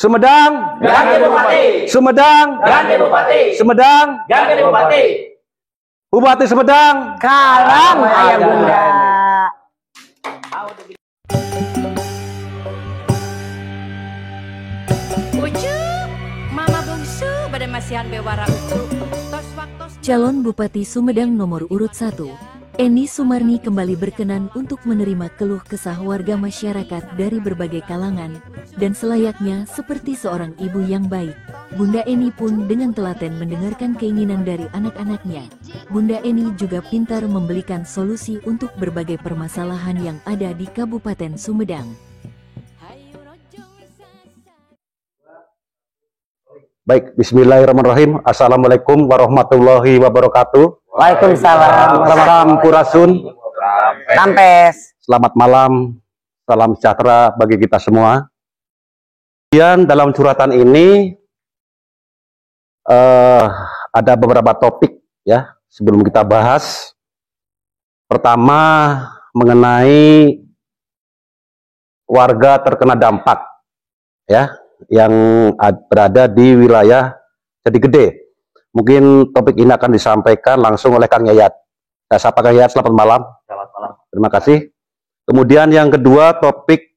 Sumedang ganti bupati. Sumedang Ganti bupati. Sumedang Ganti bupati. Bupati Sumedang Kalam ayah bunda. Ucuk, mama bungsu pada masihan bewara ucuk. Calon Bupati Sumedang nomor urut 1, Eni Sumarni kembali berkenan untuk menerima keluh kesah warga masyarakat dari berbagai kalangan, dan selayaknya seperti seorang ibu yang baik, Bunda Eni pun dengan telaten mendengarkan keinginan dari anak-anaknya. Bunda Eni juga pintar memberikan solusi untuk berbagai permasalahan yang ada di Kabupaten Sumedang. Baik, bismillahirrahmanirrahim. Assalamualaikum warahmatullahi wabarakatuh. Waalaikumsalam. Sampurasun. Kampes. Selamat malam, salam sejahtera bagi kita semua. Kemudian dalam curhatan ini ada beberapa topik ya sebelum kita bahas. Pertama mengenai warga terkena dampak ya yang berada di wilayah Jati Gede. Mungkin topik ini akan disampaikan langsung oleh Kang Yayat. Saya sapa Kang Yayat, selamat malam. Selamat malam. Terima kasih. Kemudian yang kedua topik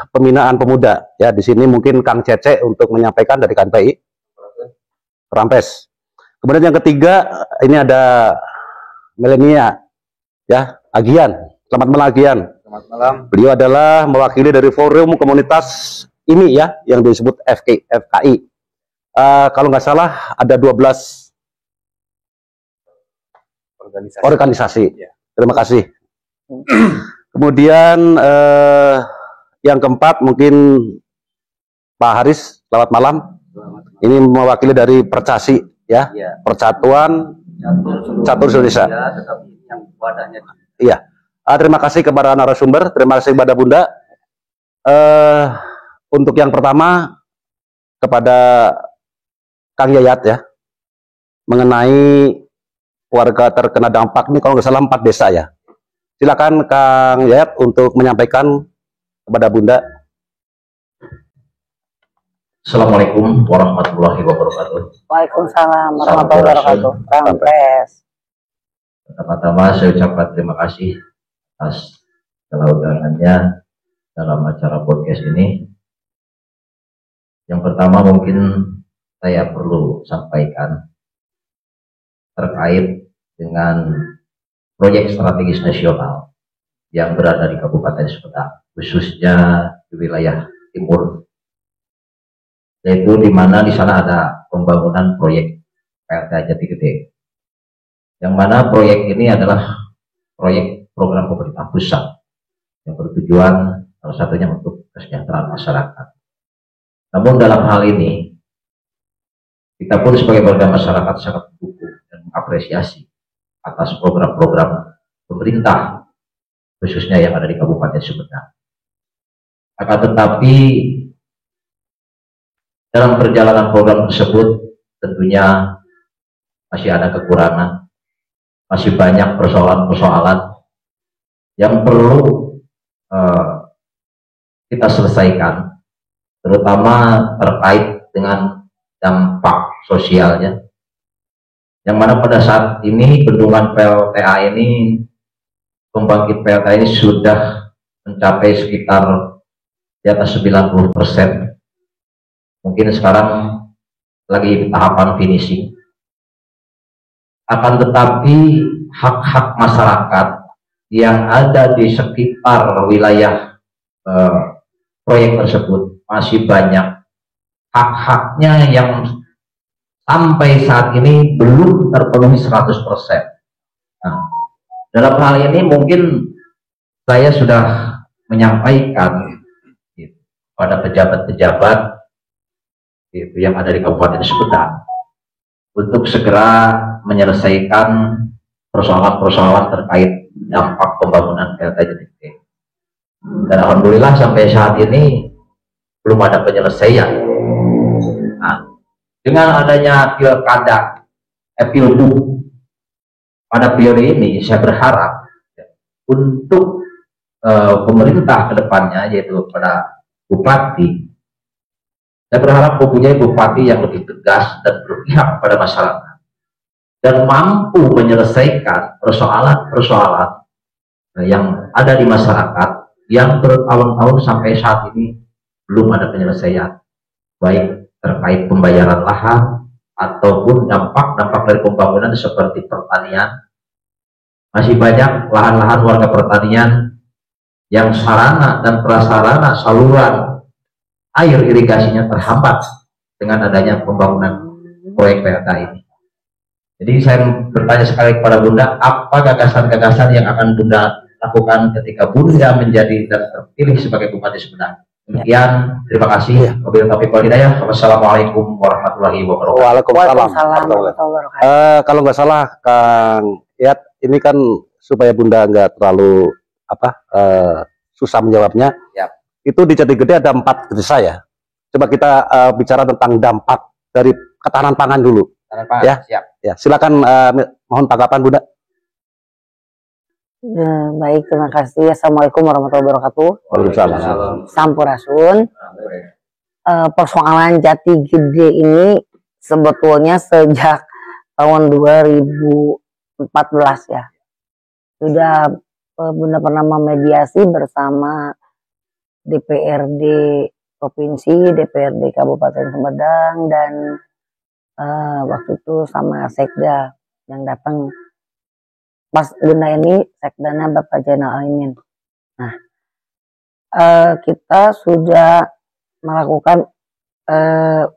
pembinaan pemuda. Ya, di sini mungkin Kang Cece untuk menyampaikan dari KNPI. Rampes. Kemudian yang ketiga ini ada Melenia, ya, Agian. Selamat malam Agian. Selamat malam. Beliau adalah mewakili dari forum komunitas ini ya, yang disebut FKI. Kalau nggak salah ada 12 organisasi. Ya. Terima kasih. Kemudian yang keempat mungkin Pak Haris, selamat malam. Ini mewakili dari Percasi ya, Persatuan Catur Indonesia. Iya. Terima kasih kepada narasumber, terima kasih kepada Bunda. Untuk yang pertama kepada Kang Yayat ya, mengenai warga terkena dampak ini kalau nggak salah 4 desa ya. Silakan Kang Yayat untuk menyampaikan kepada Bunda. Assalamualaikum warahmatullahi wabarakatuh. Waalaikumsalam warahmatullahi wabarakatuh. Kampes. Pertama-tama saya ucapkan terima kasih atas kelaudangannya dalam acara podcast ini. Yang pertama mungkin saya perlu sampaikan terkait dengan proyek strategis nasional yang berada di Kabupaten Sumedang, khususnya di wilayah timur, yaitu di mana di sana ada pembangunan proyek PLTA Jati Gede, yang mana proyek ini adalah proyek program pemerintah pusat yang bertujuan salah satunya untuk kesejahteraan masyarakat. Namun dalam hal ini kita pun sebagai warga masyarakat sangat mendukung dan mengapresiasi atas program-program pemerintah khususnya yang ada di Kabupaten Sumedang. Akan tetapi dalam perjalanan program tersebut tentunya masih ada kekurangan, masih banyak persoalan-persoalan yang perlu kita selesaikan, terutama terkait dengan dampak sosialnya, yang mana pada saat ini bendungan PLTA ini, pembangkit PLTA ini sudah mencapai sekitar di atas 90%. Mungkin sekarang lagi di tahapan finishing. Akan tetapi hak-hak masyarakat yang ada di sekitar wilayah proyek tersebut masih banyak hak-haknya yang sampai saat ini belum terpenuhi 100%. Nah, dalam hal ini mungkin saya sudah menyampaikan pada pejabat-pejabat yang ada di Kabupaten Sumedang untuk segera menyelesaikan persoalan-persoalan terkait dampak pembangunan PLTA Jati Gede. Dan alhamdulillah sampai saat ini belum ada penyelesaian. Nah, dengan adanya pilkada, pilgub pada periode ini, saya berharap untuk pemerintah ke depannya, yaitu pada Bupati, Saya berharap mempunyai bupati yang lebih tegas dan berpihak pada masyarakat dan mampu menyelesaikan persoalan-persoalan yang ada di masyarakat yang bertahun-tahun sampai saat ini belum ada penyelesaian, baik terkait pembayaran lahan ataupun dampak-dampak dari pembangunan seperti pertanian. Masih banyak lahan-lahan warga pertanian yang sarana dan prasarana saluran air irigasinya terhambat dengan adanya pembangunan proyek PLTA ini. Jadi saya bertanya sekali kepada Bunda, apa gagasan-gagasan yang akan Bunda lakukan ketika Bunda menjadi dan terpilih sebagai Bupati Sumedang? Demikian, terima kasih. Wabillahi taufiq wal hidayah. Wassalamualaikum warahmatullahi wabarakatuh. Waalaikumsalam. warahmatullahi wabarakatuh. Kalau nggak salah, Kang Yat, ini kan supaya Bunda nggak terlalu susah menjawabnya. Yap. Itu di Jatigede ada 4 desa ya. Coba kita bicara tentang dampak dari ketahanan pangan dulu. Ya. Siap. Ya, silakan, mohon tanggapan Bunda. Baik, terima kasih. Assalamualaikum warahmatullahi wabarakatuh. Waalaikumsalam. Sampurasun. Persoalan Jatigede ini sebetulnya sejak tahun 2014 ya. Sudah Bunda pernah memediasi bersama DPRD Provinsi, DPRD Kabupaten Sumedang, dan waktu itu sama Sekda yang datang. Pas Bunda ini Sekdanya Bapak Zainal Alimin. Nah, kita sudah melakukan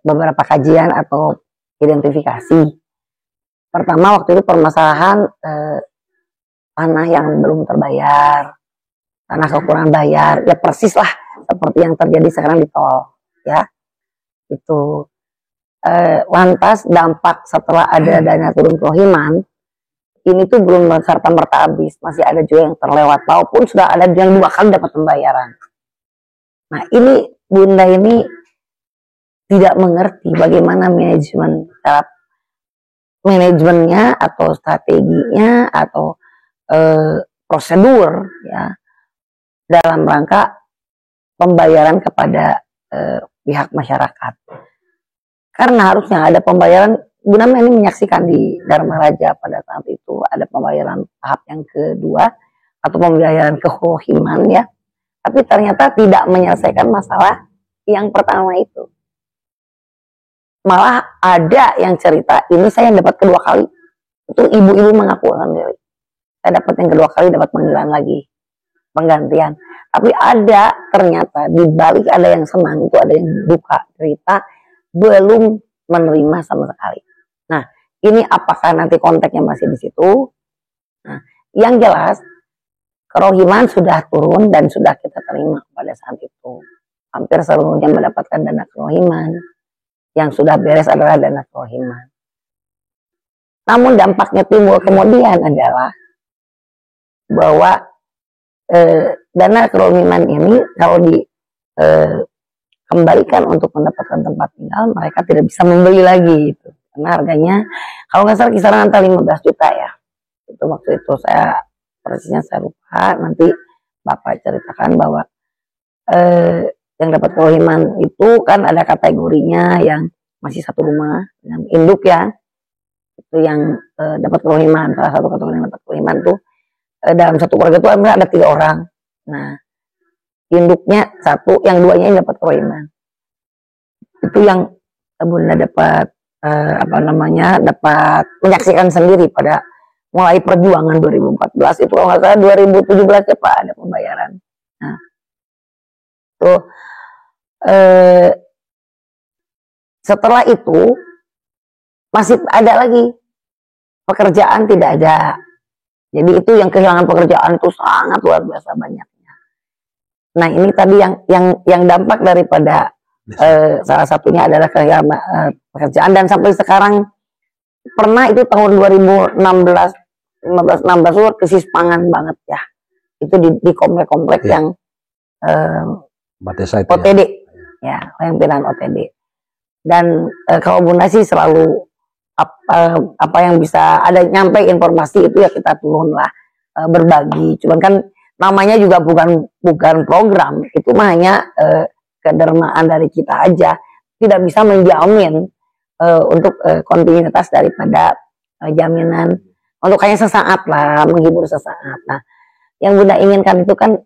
beberapa kajian atau identifikasi. Pertama waktu itu permasalahan tanah yang belum terbayar, tanah kekurangan bayar, ya persis lah seperti yang terjadi sekarang di tol, ya. Itu lantas dampak setelah ada dana turun kerohiman, ini tuh belum serta-merta habis, masih ada juga yang terlewat, maupun sudah ada yang 2 kali dapat pembayaran. Nah ini Bunda ini tidak mengerti bagaimana manajemennya atau strateginya atau prosedur ya dalam rangka pembayaran kepada pihak masyarakat. Karena harusnya ada pembayaran. Bunda ini menyaksikan di Dharma Raja pada saat itu ada pembayaran tahap yang kedua atau pembayaran kerohiman ya, tapi ternyata tidak menyelesaikan masalah yang pertama itu. Malah ada yang cerita ini saya yang dapat kedua kali, itu ibu-ibu mengaku sendiri, saya dapat yang kedua kali dapat panggilan lagi penggantian, tapi ada ternyata di balik ada yang senang itu ada yang duka cerita belum menerima sama sekali. Nah, ini apakah nanti konteksnya masih di situ? Nah, yang jelas kerohiman sudah turun dan sudah kita terima pada saat itu. Hampir seluruhnya mendapatkan dana kerohiman. Yang sudah beres adalah dana kerohiman. Namun dampaknya timbul kemudian adalah bahwa dana kerohiman ini kalau dikembalikan untuk mendapatkan tempat tinggal, mereka tidak bisa membeli lagi gitu. Karena harganya kalau nggak salah kisaran antara 15 juta ya. Itu waktu itu saya persisnya saya lupa, nanti Bapak ceritakan bahwa yang dapat kerohiman itu kan ada kategorinya yang masih satu rumah dengan induk ya. Itu yang dapat kerohiman, salah satu kategori yang dapat kerohiman tuh dalam satu keluarga itu ada 3 orang. Nah, induknya 1, yang 2-nya yang dapat kerohiman. Itu yang Bunda dapat dapat menyaksikan sendiri pada mulai perjuangan 2014 itu kalau nggak salah 2017 ya Pak ada pembayaran. Nah, tuh setelah itu masih ada lagi pekerjaan tidak ada. Jadi itu yang kehilangan pekerjaan itu sangat luar biasa banyaknya. Nah ini tadi yang dampak daripada salah satunya adalah kehilangan pekerjaan, dan sampai sekarang pernah itu tahun 2016 itu krisis pangan banget ya. Itu di komplek-komplek ya. Yang OTD ya, yang pilihan OTD. Dan kalau Bunda sih selalu apa yang bisa ada nyampe informasi itu ya kita turun lah berbagi. Cuman kan namanya juga bukan program, itu mah hanya kedermaan dari kita aja. tidak bisa menjamin untuk kontinuitas daripada jaminan untuk hanya sesaat lah, menghibur sesaat. Nah, yang Bunda inginkan itu kan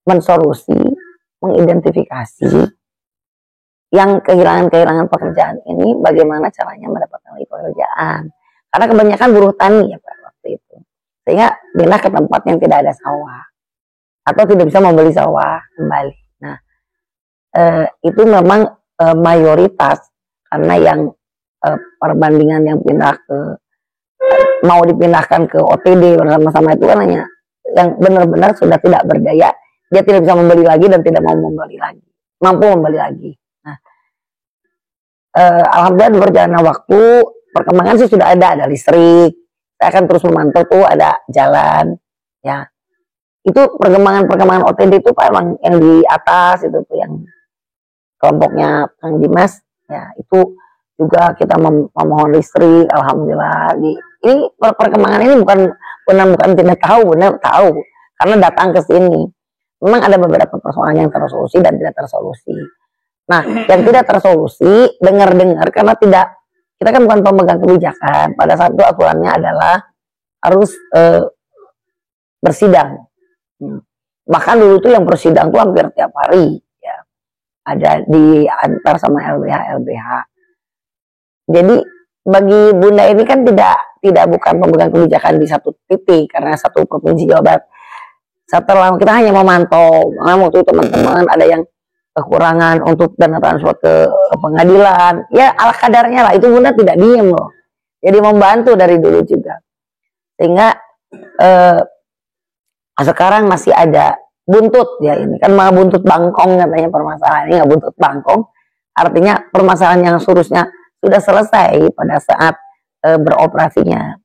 mensolusi, mengidentifikasi yang kehilangan pekerjaan ini, bagaimana caranya mendapatkan lagi pekerjaan. Karena kebanyakan buruh tani ya Pak waktu itu, sehingga pindah ke tempat yang tidak ada sawah atau tidak bisa membeli sawah kembali. Nah, itu memang mayoritas, karena yang perbandingan yang pindah ke mau dipindahkan ke OTD bersama-sama itu kan hanya yang benar-benar sudah tidak berdaya, dia tidak bisa membeli lagi dan tidak mau membeli lagi, mampu membeli lagi. Nah, alhamdulillah berjalannya waktu, perkembangan sih sudah ada listrik, saya akan terus memantau tuh ada jalan, ya. Itu perkembangan OTD itu Pak emang yang di atas itu tuh yang kelompoknya Kang Dimas, ya itu juga kita memohon listrik, alhamdulillah. Ini perkembangan ini bukan tidak tahu, benar tahu karena datang ke sini. Memang ada beberapa persoalan yang tersolusi dan tidak tersolusi. Nah, yang tidak tersolusi dengar-dengar karena kita kan bukan pemegang kebijakan. Pada saat itu aturannya adalah harus bersidang. Bahkan dulu tuh yang bersidang tuh hampir tiap hari, ya. Ada di antar sama LBH. Jadi bagi Bunda ini kan tidak bukan pemegang kebijakan di satu titik karena satu provinsi Jawa Barat. Setelah kita hanya memantau, waktu itu teman-teman ada yang kekurangan untuk dana transfer ke pengadilan, ya ala kadarnya lah, itu Bunda tidak diem loh. Jadi membantu dari dulu juga. Sehingga sekarang masih ada buntut ya, ini kan malah buntut bangkong katanya permasalahan ini, nggak buntut bangkong, artinya permasalahan yang seharusnya sudah selesai pada saat beroperasinya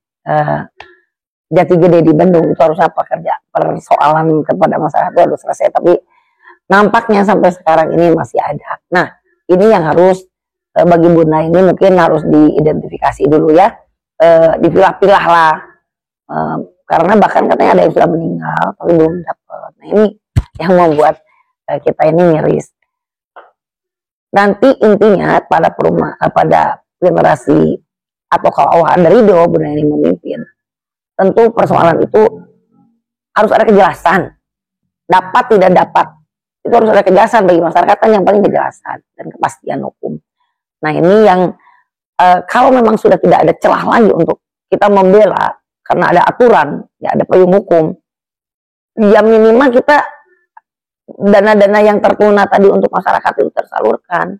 Jati Gede di Bandung, itu harusnya persoalan kepada masyarakat itu harus selesai, tapi nampaknya sampai sekarang ini masih ada. Nah, ini yang harus bagi Bunda ini mungkin harus diidentifikasi dulu ya, dipilah-pilah lah, karena bahkan katanya ada yang sudah meninggal tapi belum dapat. Nah, ini yang membuat kita ini miris. Nanti intinya pada generasi atau kalau ada Ridho Bunda ini memimpin, tentu persoalan itu harus ada kejelasan, dapat tidak dapat itu harus ada kejelasan bagi masyarakat, kan yang paling kejelasan dan kepastian hukum. Nah, ini yang kalau memang sudah tidak ada celah lagi untuk kita membela karena ada aturan, ya ada payung hukum, ya minimal kita dana-dana yang tertuna tadi untuk masyarakat itu tersalurkan.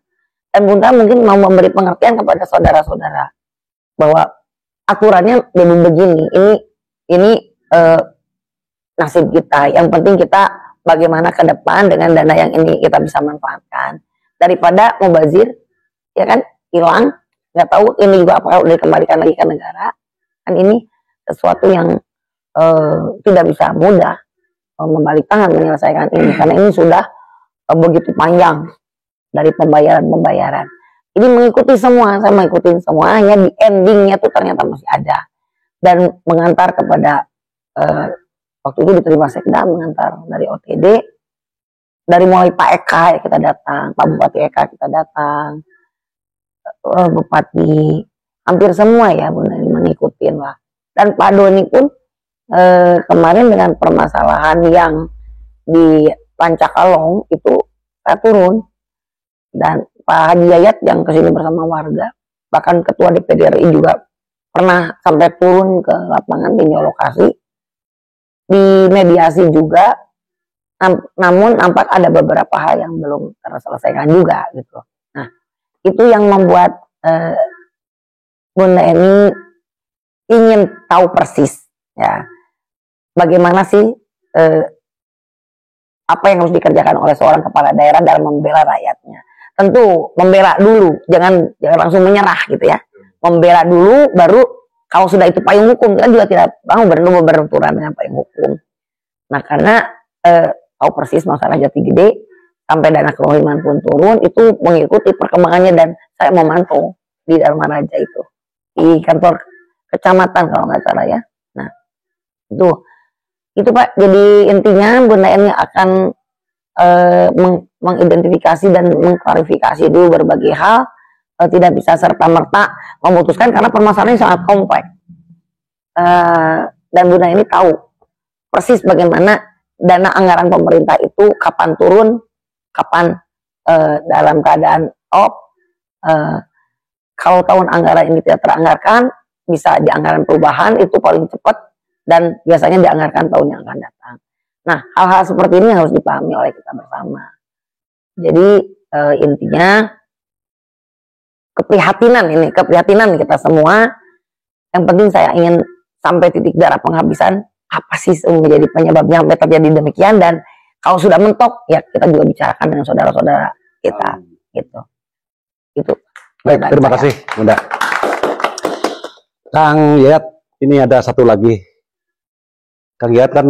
Dan Bunda mungkin mau memberi pengertian kepada saudara-saudara bahwa aturannya begini, ini nasib kita. Yang penting kita bagaimana ke depan dengan dana yang ini kita bisa manfaatkan daripada mubazir, ya kan, hilang, nggak tahu ini juga apakah udah dikembalikan lagi ke negara. Kan ini sesuatu yang tidak bisa mudah membalik tangan menyelesaikan ini, karena ini sudah begitu panjang dari pembayaran. Ini mengikuti semua, saya mengikuti semua, hanya di endingnya tuh ternyata masih ada, dan mengantar kepada waktu itu diterima Sekda, mengantar dari OTD, dari mulai Pak Eka ya kita datang, Pak Bupati Eka kita datang, Bupati, hampir semua ya Bunda ini mengikutin lah. Dan Pak Doni pun kemarin dengan permasalahan yang di Pancakalong itu saya turun, dan Pak Haji Yayat yang kesini bersama warga, bahkan Ketua DPD RI juga pernah sampai turun ke lapangan tinjau lokasi, dimediasi juga, namun nampak ada beberapa hal yang belum terselesaikan juga gitu. Nah, itu yang membuat Bunda ini ingin tahu persis ya bagaimana sih apa yang harus dikerjakan oleh seorang kepala daerah dalam membela rakyatnya. Tentu membela dulu, jangan langsung menyerah gitu ya. Membela dulu, baru kalau sudah itu payung hukum, kita juga tidak mau berbenturan dengan payung hukum. Nah, karena tahu persis masalah Jati Gede sampai dana kerohiman pun turun, itu mengikuti perkembangannya, dan saya memantau di Dharma Raja itu di kantor kecamatan kalau nggak salah ya. Nah, itu Pak, jadi intinya Bunda ini akan mengidentifikasi dan mengklarifikasi dulu berbagai hal, tidak bisa serta-merta memutuskan karena permasalahannya sangat kompleks. Dan Bunda ini tahu persis bagaimana dana anggaran pemerintah itu kapan turun, kapan dalam keadaan off. Kalau tahun anggaran ini tidak teranggarkan, bisa di anggaran perubahan itu paling cepat dan biasanya dianggarkan tahun yang akan datang. Nah, hal-hal seperti ini harus dipahami oleh kita bersama. Jadi intinya keprihatinan kita semua. Yang penting saya ingin sampai titik darah penghabisan. Apa sih menjadi penyebabnya sampai terjadi demikian, dan kalau sudah mentok ya kita juga bicarakan dengan saudara-saudara kita gitu. Itu. Baik, terima kasih Bunda. Kang Yayat, ini ada satu lagi. Kang Yayat kan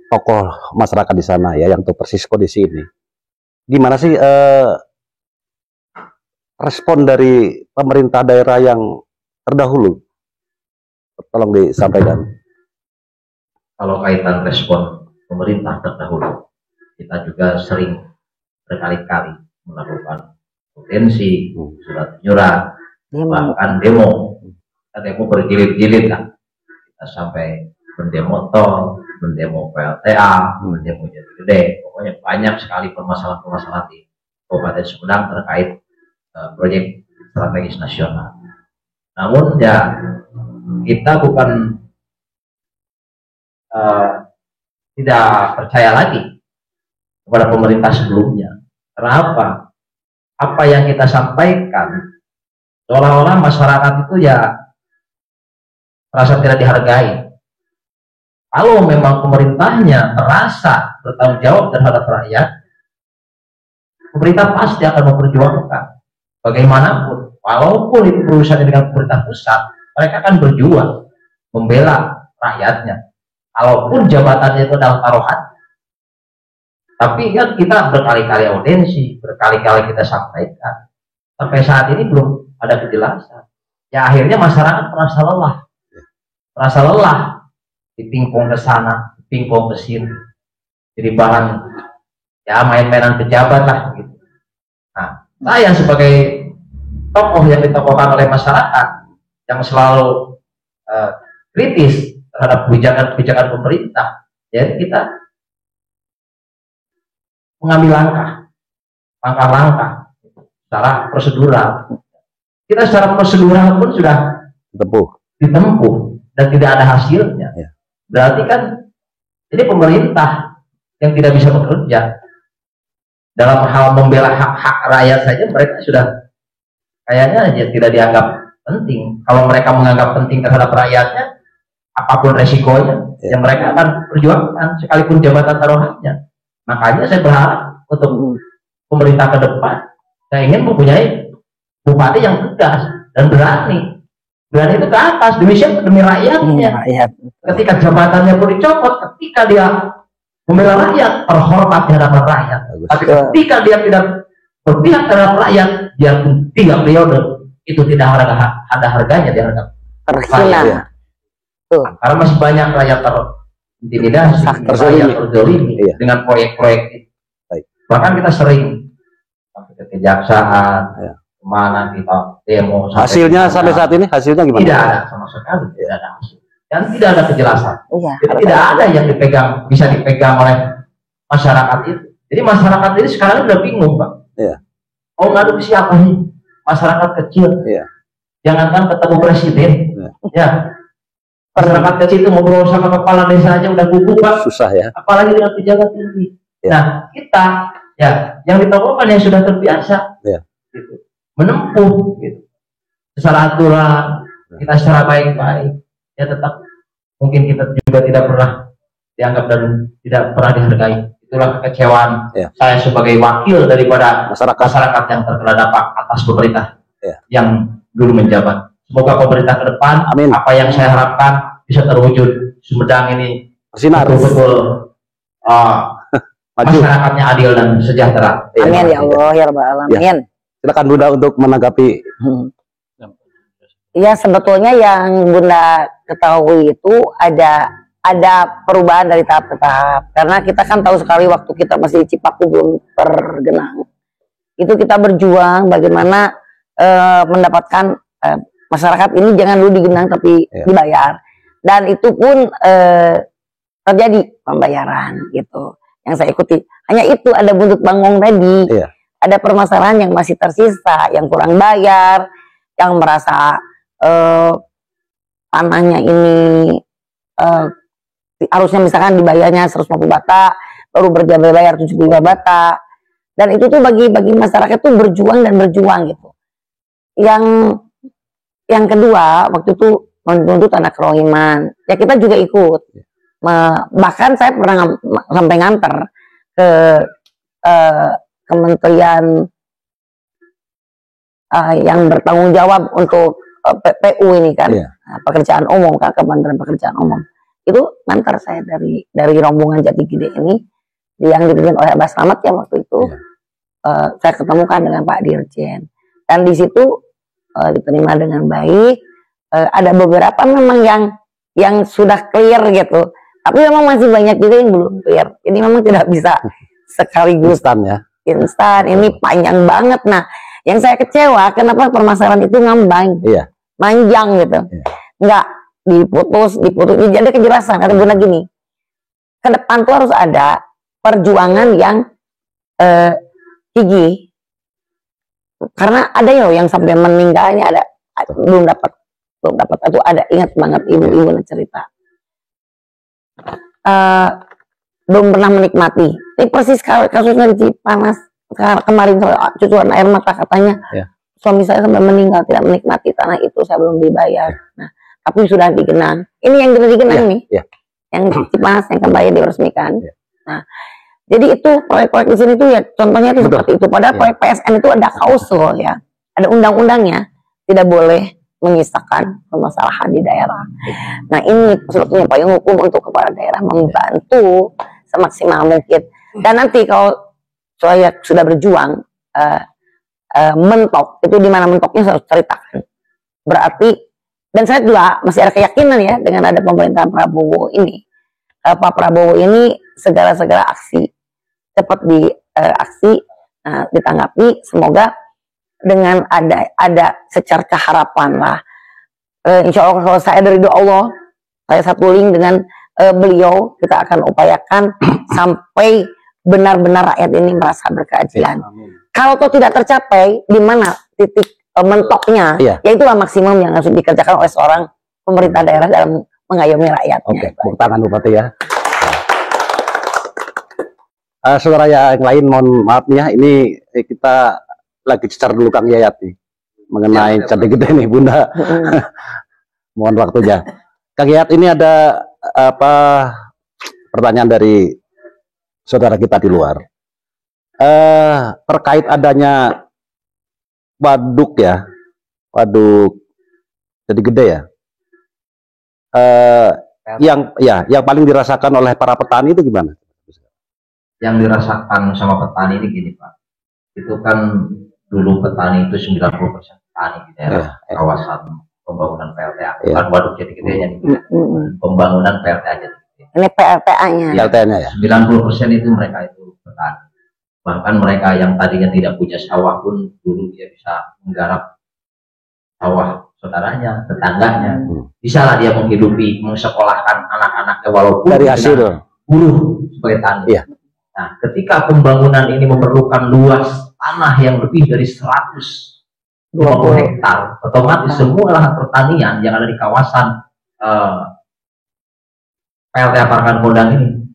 tokoh masyarakat di sana ya, yang tahu persis kondisi ini. Gimana sih respon dari pemerintah daerah yang terdahulu? Tolong disampaikan. Kalau kaitan respon pemerintah terdahulu, kita juga sering berkali-kali melakukan potensi, surat menyurat, bahkan demo. Kita demo berjilid-jilid kan. Kita sampai mendemo tol, mendemo PLTA, mendemo Jati Gede. Pokoknya banyak sekali permasalahan-permasalahan di Kabupaten Sumedang terkait proyek strategis nasional. Namun ya kita bukan tidak percaya lagi kepada pemerintah sebelumnya. Kenapa? Apa yang kita sampaikan seolah-olah masyarakat itu ya merasa tidak dihargai. Kalau memang pemerintahnya merasa bertanggung jawab terhadap rakyat, pemerintah pasti akan memperjuangkan bagaimanapun. Walaupun itu berurusan dengan pemerintah pusat, mereka akan berjuang membela rakyatnya. Walaupun jabatannya itu adalah taruhan. Tapi kan kita berkali-kali audiensi, berkali-kali kita sampaikan. Sampai saat ini belum ada kejelasan. Ya akhirnya masyarakat merasa lelah. Merasa lelah. Dipingpong ke sana, dipingpong ke sini. Jadi bahan ya main-mainan pejabat lah gitu. Nah, saya sebagai tokoh yang ditokohkan oleh masyarakat yang selalu kritis terhadap kebijakan-kebijakan pemerintah, jadi kita mengambil langkah-langkah secara prosedural. Kita secara prosedural pun sudah ditempuh dan tidak ada hasilnya. Ya. Berarti kan ini pemerintah yang tidak bisa bekerja dalam hal membela hak-hak rakyat saja, mereka sudah kayaknya aja tidak dianggap penting. Kalau mereka menganggap penting terhadap rakyatnya, apapun resikonya, yang mereka akan perjuangkan sekalipun jabatan taruhannya. Makanya saya berharap untuk pemerintah ke depan, saya ingin mempunyai bupati yang tegas dan berani itu ke atas demi siapa? Demi rakyatnya. Ketika jabatannya pun dicopot, ketika dia membela rakyat, terhormat di hadapan rakyat. Tapi ketika dia tidak berpihak terhadap rakyat, dia pun 3 periode itu tidak ada harganya di hadapan rakyat. Karena masih banyak rakyat terintimidasi, rakyat terzolimi dengan proyek-proyek. Bahkan kita sering sampai ke kejaksaan, kemana kita demo. Hasilnya sampai saat ini hasilnya gimana? Tidak ada sama sekali, tidak ada hasil. Dan tidak ada kejelasan. Jadi tidak ada yang bisa dipegang oleh masyarakat itu. Jadi masyarakat ini sekarang udah bingung, Pak. Oh, ngadu siapa nih? Masyarakat kecil. Jangankan ketemu presiden. Masyarakat kecil itu ngobrol sama kepala desa aja udah gugup, Pak. Susah ya. Apalagi dengan pejabat tinggi. Nah, kita yang ditokohkan yang sudah terbiasa gitu, menempuh gitu. Secara aturan, kita secara baik-baik, ya tetap mungkin kita juga tidak pernah dianggap dan tidak pernah dihargai. Itulah kekecewaan saya sebagai wakil daripada masyarakat yang terkena dampak atas pemerintah yang dulu menjabat. Semoga pemerintah ke depan, apa yang saya harapkan bisa terwujud. Sumedang ini betul-betul masyarakatnya adil dan sejahtera. Amin ya Allah ya Rabbal Alamin. Silakan Bunda untuk menanggapi. Ya sebetulnya yang Bunda ketahui itu ada ada perubahan dari tahap ke tahap. Karena kita kan tahu sekali waktu kita masih di Cipaku belum tergenang. Itu kita berjuang bagaimana mendapatkan masyarakat ini jangan dulu digenang tapi dibayar. Dan itu pun terjadi pembayaran gitu. Yang saya ikuti. Hanya itu ada buntut bangong tadi. Ada permasalahan yang masih tersisa, yang kurang bayar, yang merasa tanahnya ini harusnya misalkan dibayarnya 150 bata, baru bayar 75 bata. Dan itu tuh bagi masyarakat tuh berjuang dan berjuang gitu. Yang kedua, waktu itu menuntut anak rohiman. Ya kita juga ikut. Bahkan saya pernah sampai nganter ke kementerian yang bertanggung jawab untuk PU ini kan, pekerjaan umum kan, Kementerian Pekerjaan Umum. Itu nganter saya dari rombongan Jati Gede ini yang dipimpin oleh Abah Slamet ya waktu itu. Saya ketemukan dengan Pak Dirjen dan di situ diterima dengan baik. Ada beberapa memang yang sudah clear gitu, tapi memang masih banyak juga yang belum clear. Ini memang tidak bisa sekaligus instan. Ini panjang banget. Nah, yang saya kecewa kenapa permasalahan itu ngambang, manjang gitu, nggak diputus. Jadi ada kejelasan. Ada guna gini, ke depan tuh harus ada perjuangan yang gigih. Karena ada yang sampai meninggalnya ada belum dapat itu ada, ingat banget ibu-ibu cerita belum pernah menikmati. Ini persis kasusnya di Cipanas kemarin, cucuran air mata katanya suami saya sampai meninggal tidak menikmati tanah itu, saya belum dibayar. Nah, tapi sudah digenang. Ini yang sudah digenang nih, yang Cipanas yang kembali diresmikan. Nah, jadi itu proyek-proyek di sini tuh ya contohnya itu seperti itu. Padahal proyek PSN itu ada klausul ya, ada undang-undangnya, tidak boleh menyisakan permasalahan di daerah. Nah ini sebetulnya payung hukum untuk kepala daerah membantu semaksimal mungkin. Dan nanti kalau saya sudah berjuang mentok itu di mana mentoknya saya harus ceritakan. Berarti dan saya juga masih ada keyakinan ya dengan ada pemerintahan Prabowo ini. Pak Prabowo ini segala aksi cepat ditanggapi, semoga dengan ada secerca harapan lah. Insya Allah kalau saya dari doa Allah, saya satu link dengan beliau, kita akan upayakan sampai benar-benar rakyat ini merasa berkeadilan. Kalau itu tidak tercapai, di mana titik mentoknya, yaitulah maksimum yang harus dikerjakan oleh seorang pemerintah daerah dalam mengayomi rakyatnya. Oke, tepuk tangan Bupati ya. Saudara yang lain, mohon maaf nih ya, ini kita lagi cecar dulu Kang Yayat nih mengenai Jati Gede nih Bunda. Mohon waktunya. Kang Yayat, ini ada pertanyaan dari saudara kita di luar terkait adanya waduk Jati Gede ya, yang paling dirasakan oleh para petani itu gimana? Yang dirasakan sama petani ini gini Pak, itu kan dulu petani itu 90% petani di daerah kawasan pembangunan PLTA, bukan waduk Jati Gedenya, pembangunan PLTA Jati Gede. Ini PLTA-nya. PLTA-nya ya. 90% itu mereka itu petani. Bahkan mereka yang tadinya tidak punya sawah pun dulu dia bisa menggarap sawah saudaranya, tetangganya. Bisa lah dia menghidupi, mensekolahkan anak-anaknya walaupun dari hasil buruh sebagai tani. Nah, ketika pembangunan ini memerlukan luas tanah yang lebih dari 120 hektar, otomatis semua lahan pertanian yang ada di kawasan PLTA Parakan Kondang ini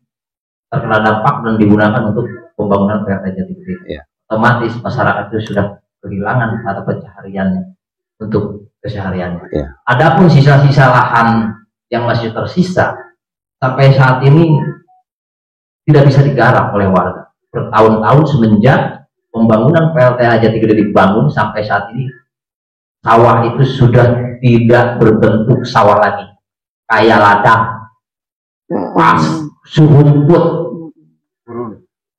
terkena dampak dan digunakan untuk pembangunan PLTA Jati Gede. Otomatis masyarakat itu sudah kehilangan mata pencahariannya untuk kesehariannya. Adapun sisa-sisa lahan yang masih tersisa sampai saat ini tidak bisa digarap oleh warga. Bertahun-tahun semenjak pembangunan PLTA Jati Gede dibangun sampai saat ini, sawah itu sudah tidak berbentuk sawah lagi, kayak ladang, pas, surumput.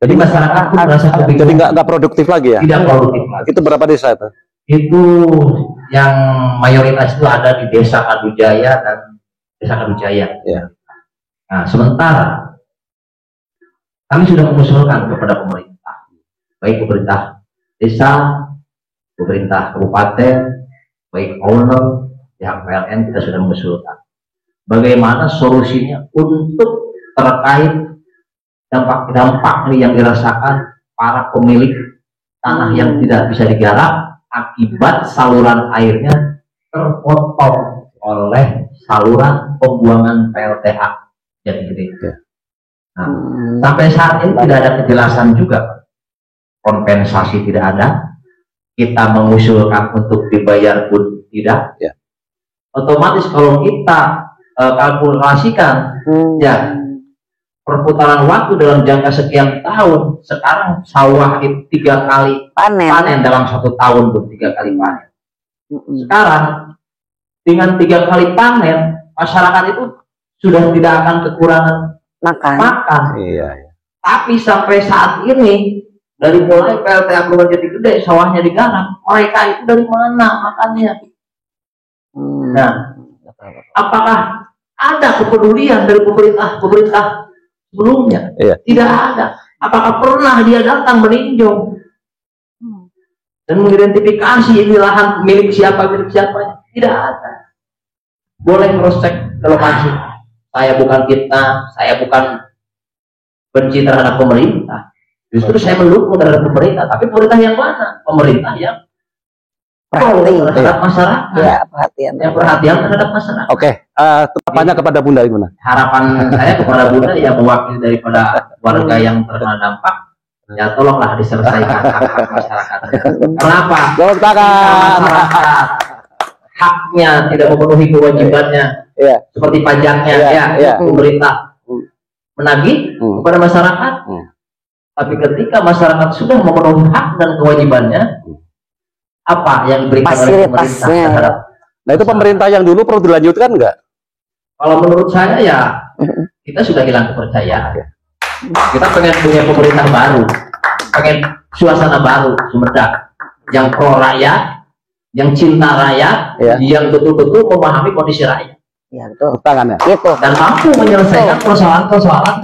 Jadi masyarakat pun merasa jadi nggak produktif lagi ya? Tidak produktif lagi. Itu berapa desa itu? Itu yang mayoritas itu ada di Desa Kadujaya dan Desa Kadujaya. Nah, sementara kami sudah mengusulkan kepada pemerintah, baik pemerintah desa, pemerintah kabupaten, baik owner, pihak PLN, kita sudah mengusulkan bagaimana solusinya untuk terkait dampak-dampak yang dirasakan para pemilik tanah yang tidak bisa digarap akibat saluran airnya terpotong oleh saluran pembuangan PLTH Jati Gede. Nah, sampai saat ini tidak ada kejelasan juga, kompensasi tidak ada, kita mengusulkan untuk dibayar pun tidak. Otomatis kalau kita kalkulasikan, ya perputaran waktu dalam jangka sekian tahun, sekarang sawah itu 3 kali panen dalam 1 tahun, 3 kali panen. Sekarang dengan 3 kali panen, masyarakat itu sudah tidak akan kekurangan makan. Iya. Tapi sampai saat ini, dari mulai PLTA Kelurahan Jati Gede sawahnya digarap, mereka itu dari mana makannya? Nah, apakah ada kepedulian dari pemerintah sebelumnya? Tidak ada. Apakah pernah dia datang meninjau dan mengidentifikasi ini lahan milik siapa? Tidak ada. Boleh cross check ke lokasi. Saya bukan fitnah, saya bukan benci terhadap pemerintah. Justru saya mendukung terhadap pemerintah. Tapi pemerintah yang mana? Pemerintah yang perhatian terhadap masyarakat. Ya, perhatian. Yang perhatian terhadap masyarakat. Oke, tanggapannya kepada Bunda gimana? Harapan saya kepada Bunda yang mewakili daripada warga yang terkena dampak, ya tolonglah diselesaikan hak-hak masyarakat. Kenapa? Masyarakat haknya tidak memenuhi kewajibannya, seperti pajaknya, pemerintah menagih kepada masyarakat. Tapi ketika masyarakat sudah memenuhi hak dan kewajibannya, apa yang diberikan oleh pemerintah terhadap? Nah, itu pemerintah yang dulu perlu dilanjutkan nggak? Kalau menurut saya ya kita sudah hilang kepercayaan. Kita pengen punya pemerintah baru, pengen suasana baru, Sumedang, yang pro rakyat, yang cinta rakyat, yang betul-betul memahami kondisi rakyat. Ya, betul. Tangannya. Gitu. Dan mampu menyelesaikan persoalan-persoalan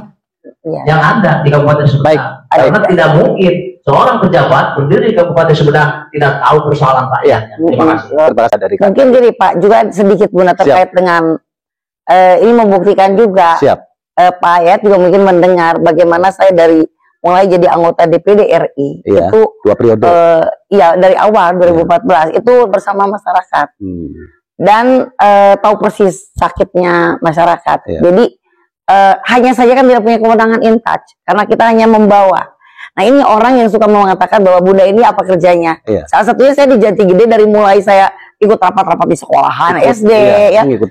yang ada di Kabupaten Sumedang. Karena tidak mungkin seorang pejabat berdiri di Kabupaten Sumedang tidak tahu persoalan rakyatnya. Terima kasih. Mungkin gini Pak, juga sedikit Bunda terkait dengan ini membuktikan juga. Pak Ayat juga mungkin mendengar bagaimana saya dari mulai jadi anggota DPD RI itu 2 periode. Dari awal 2014 itu bersama masyarakat dan tahu persis sakitnya masyarakat. Jadi hanya saja kan tidak punya kewenangan in touch karena kita hanya membawa. Nah, ini orang yang suka mengatakan bahwa Bunda ini apa kerjanya. Salah satunya saya di Jati Gede dari mulai saya ikut rapat-rapat di sekolahan SD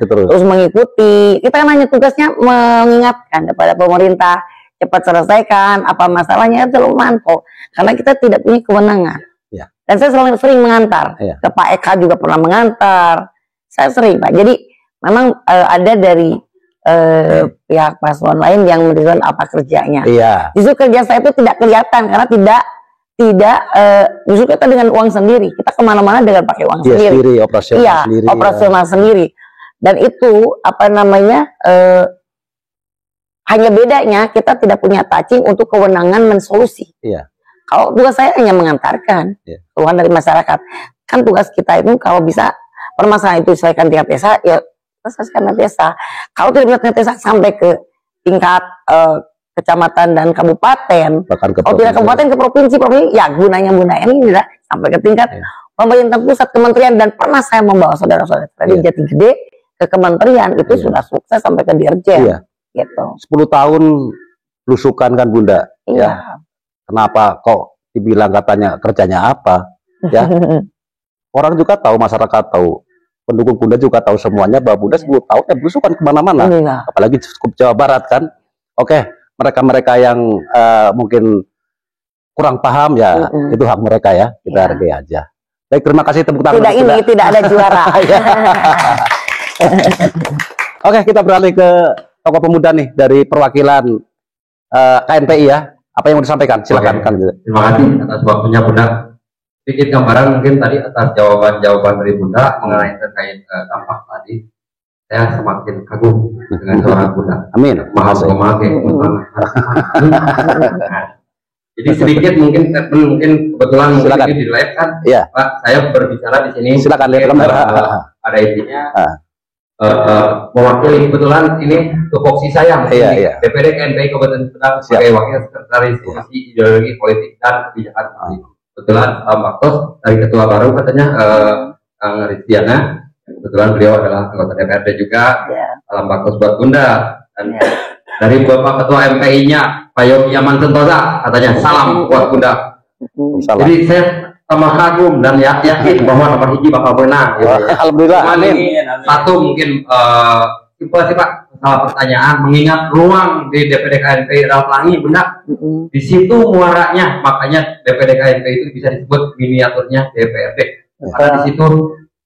terus mengikuti. Kita kan hanya tugasnya mengingatkan kepada pemerintah cepat selesaikan apa masalahnya, selalu mantau karena kita tidak punya kewenangan. Dan saya sering mengantar ke Pak Eka juga pernah mengantar. Saya sering Pak. Jadi memang ada dari pihak paslon lain yang menentukan apa kerjanya. Justru kerja saya itu tidak kelihatan karena tidak justru kita dengan uang sendiri. Kita kemana-mana dengan pakai uang sendiri. Operasional sendiri. Dan itu apa namanya? Hanya bedanya kita tidak punya touching untuk kewenangan mensolusi. Kalau tugas saya hanya mengantarkan keluhan dari masyarakat. Kan tugas kita itu kalau bisa permasalahan itu diselesaikan tingkat desa, ya selesaikan desa. Kalau tidak bisa desa sampai ke tingkat kecamatan dan kabupaten, kalau tidak kabupaten ke provinsi, ya gunanya ini tidak sampai ke tingkat pemerintah pusat, kementerian, dan pernah saya membawa saudara-saudara dari Jati Gede ke kementerian itu sudah sukses sampai ke dirjen. Gitu. 10 tahun lusukan kan Bunda. Kenapa kok dibilang katanya kerjanya apa? Orang juga tahu, masyarakat tahu, pendukung Bunda juga tahu semuanya bahwa Bunda 10 tahun belusukan kemana-mana. Apalagi cukup Jawa Barat kan. Oke, mereka-mereka yang mungkin kurang paham ya itu hak mereka ya, kita hargai aja. Baik, terima kasih, tepuk tangan. Tidak ada juara. Oke, kita beralih ke tokoh pemuda nih dari perwakilan KNPI ya. Apa yang mau disampaikan? Silakan. Terima kasih atas waktunya Bunda. Sedikit gambaran mungkin tadi atas jawaban dari Bunda mengenai terkait dampak tadi. saya semakin kagum dengan seorang Bunda. Amin. Maha Makasih. memakai. Jadi sedikit mungkin kebetulan mungkin Silakan. ini di live kan, Iya. Pak, saya berbicara di sini. Silakan lihat kamera. Ada intinya. Ah. Mewakili kebetulan ini tupoksi saya Iya, di iya. DPD KNPI Kabupaten Sumedang sebagai wakil sekretaris Komisi Ideologi Politik dan Kebijakan Publik. Kebetulan Mbak Tos dari ketua baru katanya Kang Rizdiana, kebetulan beliau adalah anggota DPRD juga. Ya. Salam Mbak Tos buat Bunda dan Ya. dari Bapak Ketua MPI-nya Pak Yogi Yaman Sentosa katanya salam buat Bunda. Salam. Jadi saya tambah kagum dan yakin bahwa nomor hiji bakal menang. Gitu ya. Alhamdulillah. Cuman Amin. ini satu mungkin simpel sih Pak, salah pertanyaan mengingat ruang di DPD KNPI adalah Pelangi, Bunda. Di situ muaranya, makanya DPD KNPI itu bisa disebut miniaturnya DPRD. Karena di situ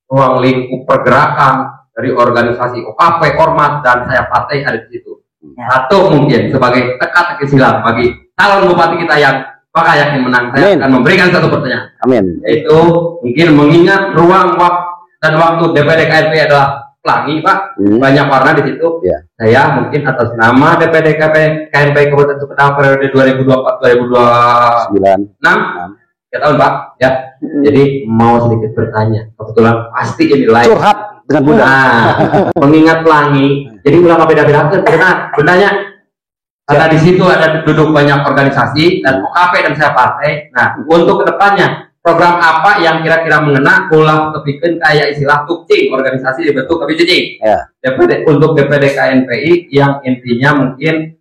ruang lingkup pergerakan dari organisasi OKP, Ormas dan saya partai ada di situ. Satu mungkin sebagai teka-teki silang bagi calon bupati kita yang bakal yakin menang, saya Amin. akan memberikan satu pertanyaan. Amin. Yaitu mungkin mengingat ruang dan waktu DPD KNPI adalah Pelangi, Pak. Banyak warna di situ. Ya. Saya mungkin atas nama DPD KNPI Kabupaten Sumedang periode 2024-2026 ya tahun Pak ya. Jadi mau sedikit bertanya. Kebetulan pasti ini live. Curhat dengan Bunda. Nah, mengingat Pelangi, jadi ulama beda-beda karena bendanya karena di situ ada duduk banyak organisasi dan OKP dan saya partai. Nah, untuk kedepannya program apa yang kira-kira mengena ulah kepikeun kayak istilah tukcing organisasi dibentuk tapi cicing. Ya. Untuk DPD KNPI yang intinya mungkin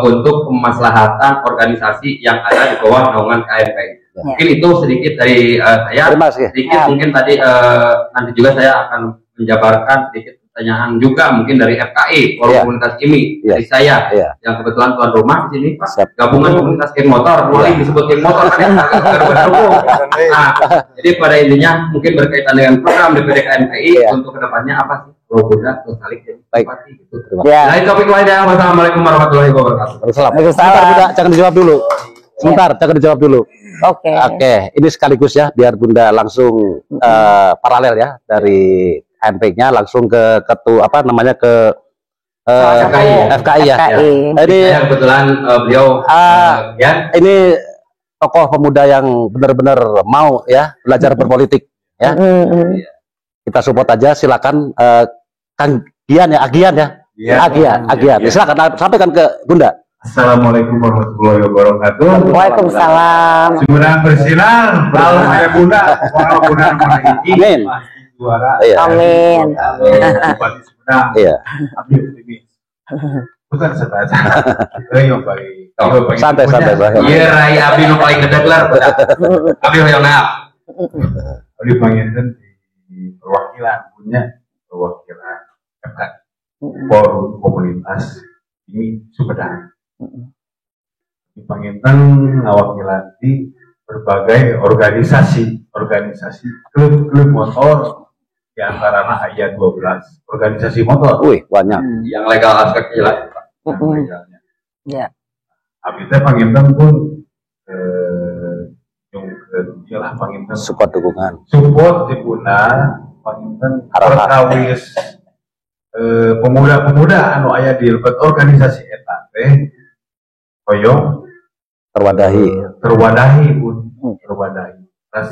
untuk kemaslahatan organisasi yang ada di bawah naungan KNPI. Mungkin itu sedikit dari saya. Terima kasih. Sedikit mungkin tadi nanti juga saya akan menjabarkan sedikit pertanyaan juga mungkin dari FKI, Forum Komunitas IMI, dari saya yang kebetulan tuan rumah di sini Pak, gabungan komunitas geng motor, mulai disebut geng motor kan ya, nah, jadi pada intinya mungkin berkaitan dengan program DPD KNPI untuk kedepannya apa sih? Kalau Bunda terus balik jadi bupati gitu. Nah, itu topik lainnya. Wassalamualaikum warahmatullahi wabarakatuh. Sebentar, Bunda, jangan dijawab dulu. Sebentar, jangan dijawab dulu. Oke. Oke, ini sekaligus ya, biar Bunda langsung paralel ya dari KNPI-nya langsung ke ketua apa namanya ke FKI ya. Jadi saya kebetulan beliau ya ini tokoh pemuda yang benar-benar mau ya belajar berpolitik ya. Kita support aja, silakan Kang Gian ya, Agian ya. Agian. Silakan sampaikan ke Bunda. Assalamualaikum warahmatullahi wabarakatuh. Waalaikumsalam. Sumedang bersinar, kalau saya Bunda, kalau Bunda mana ini Amin. pasti juara. Amin. Bupati Sumedang. Iya. Abdi optimis. Bukan saja. Ayo baik. Santai. iya rai abdi nu paling gede lah abdi hoyong naap Abdi panginten di perwakilan punya perwakilan Forum Komunitas ini Sumedang. Di Panginten ngawakilan di berbagai organisasi klub motor di antaranya ayat 12 organisasi motor. Wih, banyak. yang legal aspek jelas Legalnya. Ya. Abdi teh Panginten pun yang lah Panginten Support dukungan. support di Bunda Panginten Arahan. perkawis pemuda-pemuda anu aya di organisasi eta teh hoyong terwadahi pun terwadahi. Terus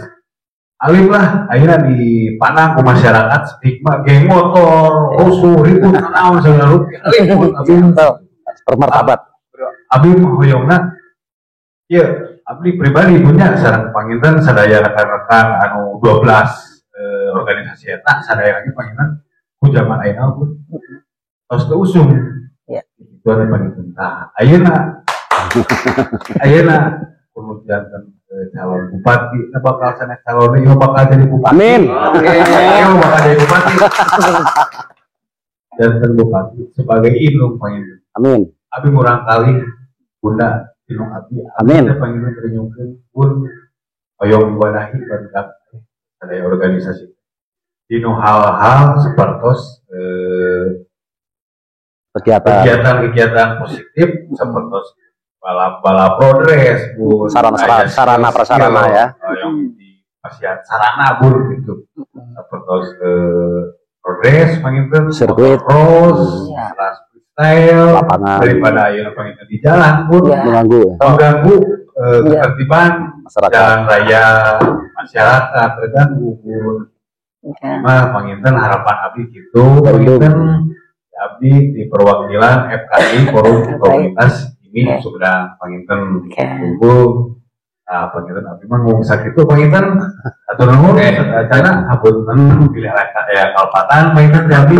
alif lah akhirnya dipandang ke masyarakat stigma geng motor rusuh ribut naon segala rupa Bermartabat. abdi mah hoyongna ieu abdi pribadi punya sareng panginten sadaya rekan-rekan anu 12 organisasi eta sadaya lagi panginten ku zaman ayeuna pun tos teu usum Ya. itu ada panginten tah ayeuna kemudian calon bupati bakal sana calon ieu bakal jadi bupati. Amin. Ieu bakal jadi bupati. Dan bupati sebagai indung panginten. Amin. Abi murang kali Bunda indung abi. Amin. Panginten ternyungkeun pun hoyong diwadahi barudak ada organisasi. Dino hal-hal sepertos kegiatan positif sepertos balap progres bu sarana prasarana ya yang di pasien sarana bur gitu seperti progres panginten Sirkuit. cross, Iya. kelas freestyle, Lapangan. daripada ayeuna panginten di jalan pun Iya. Mengganggu ya. mengganggu Iya. ketertiban Masyarakat. jalan raya masyarakat terganggu pun. Ya. Mah panginten harapan abdi gitu, panginten abdi di perwakilan FKI Forum Komunitas ini Oke. sudah panginten Oke. tunggu. Nah, panginten abdi mah ngomong sakit itu panginten atau nuhun karena hapunten pilih ya kalpatan panginten abdi.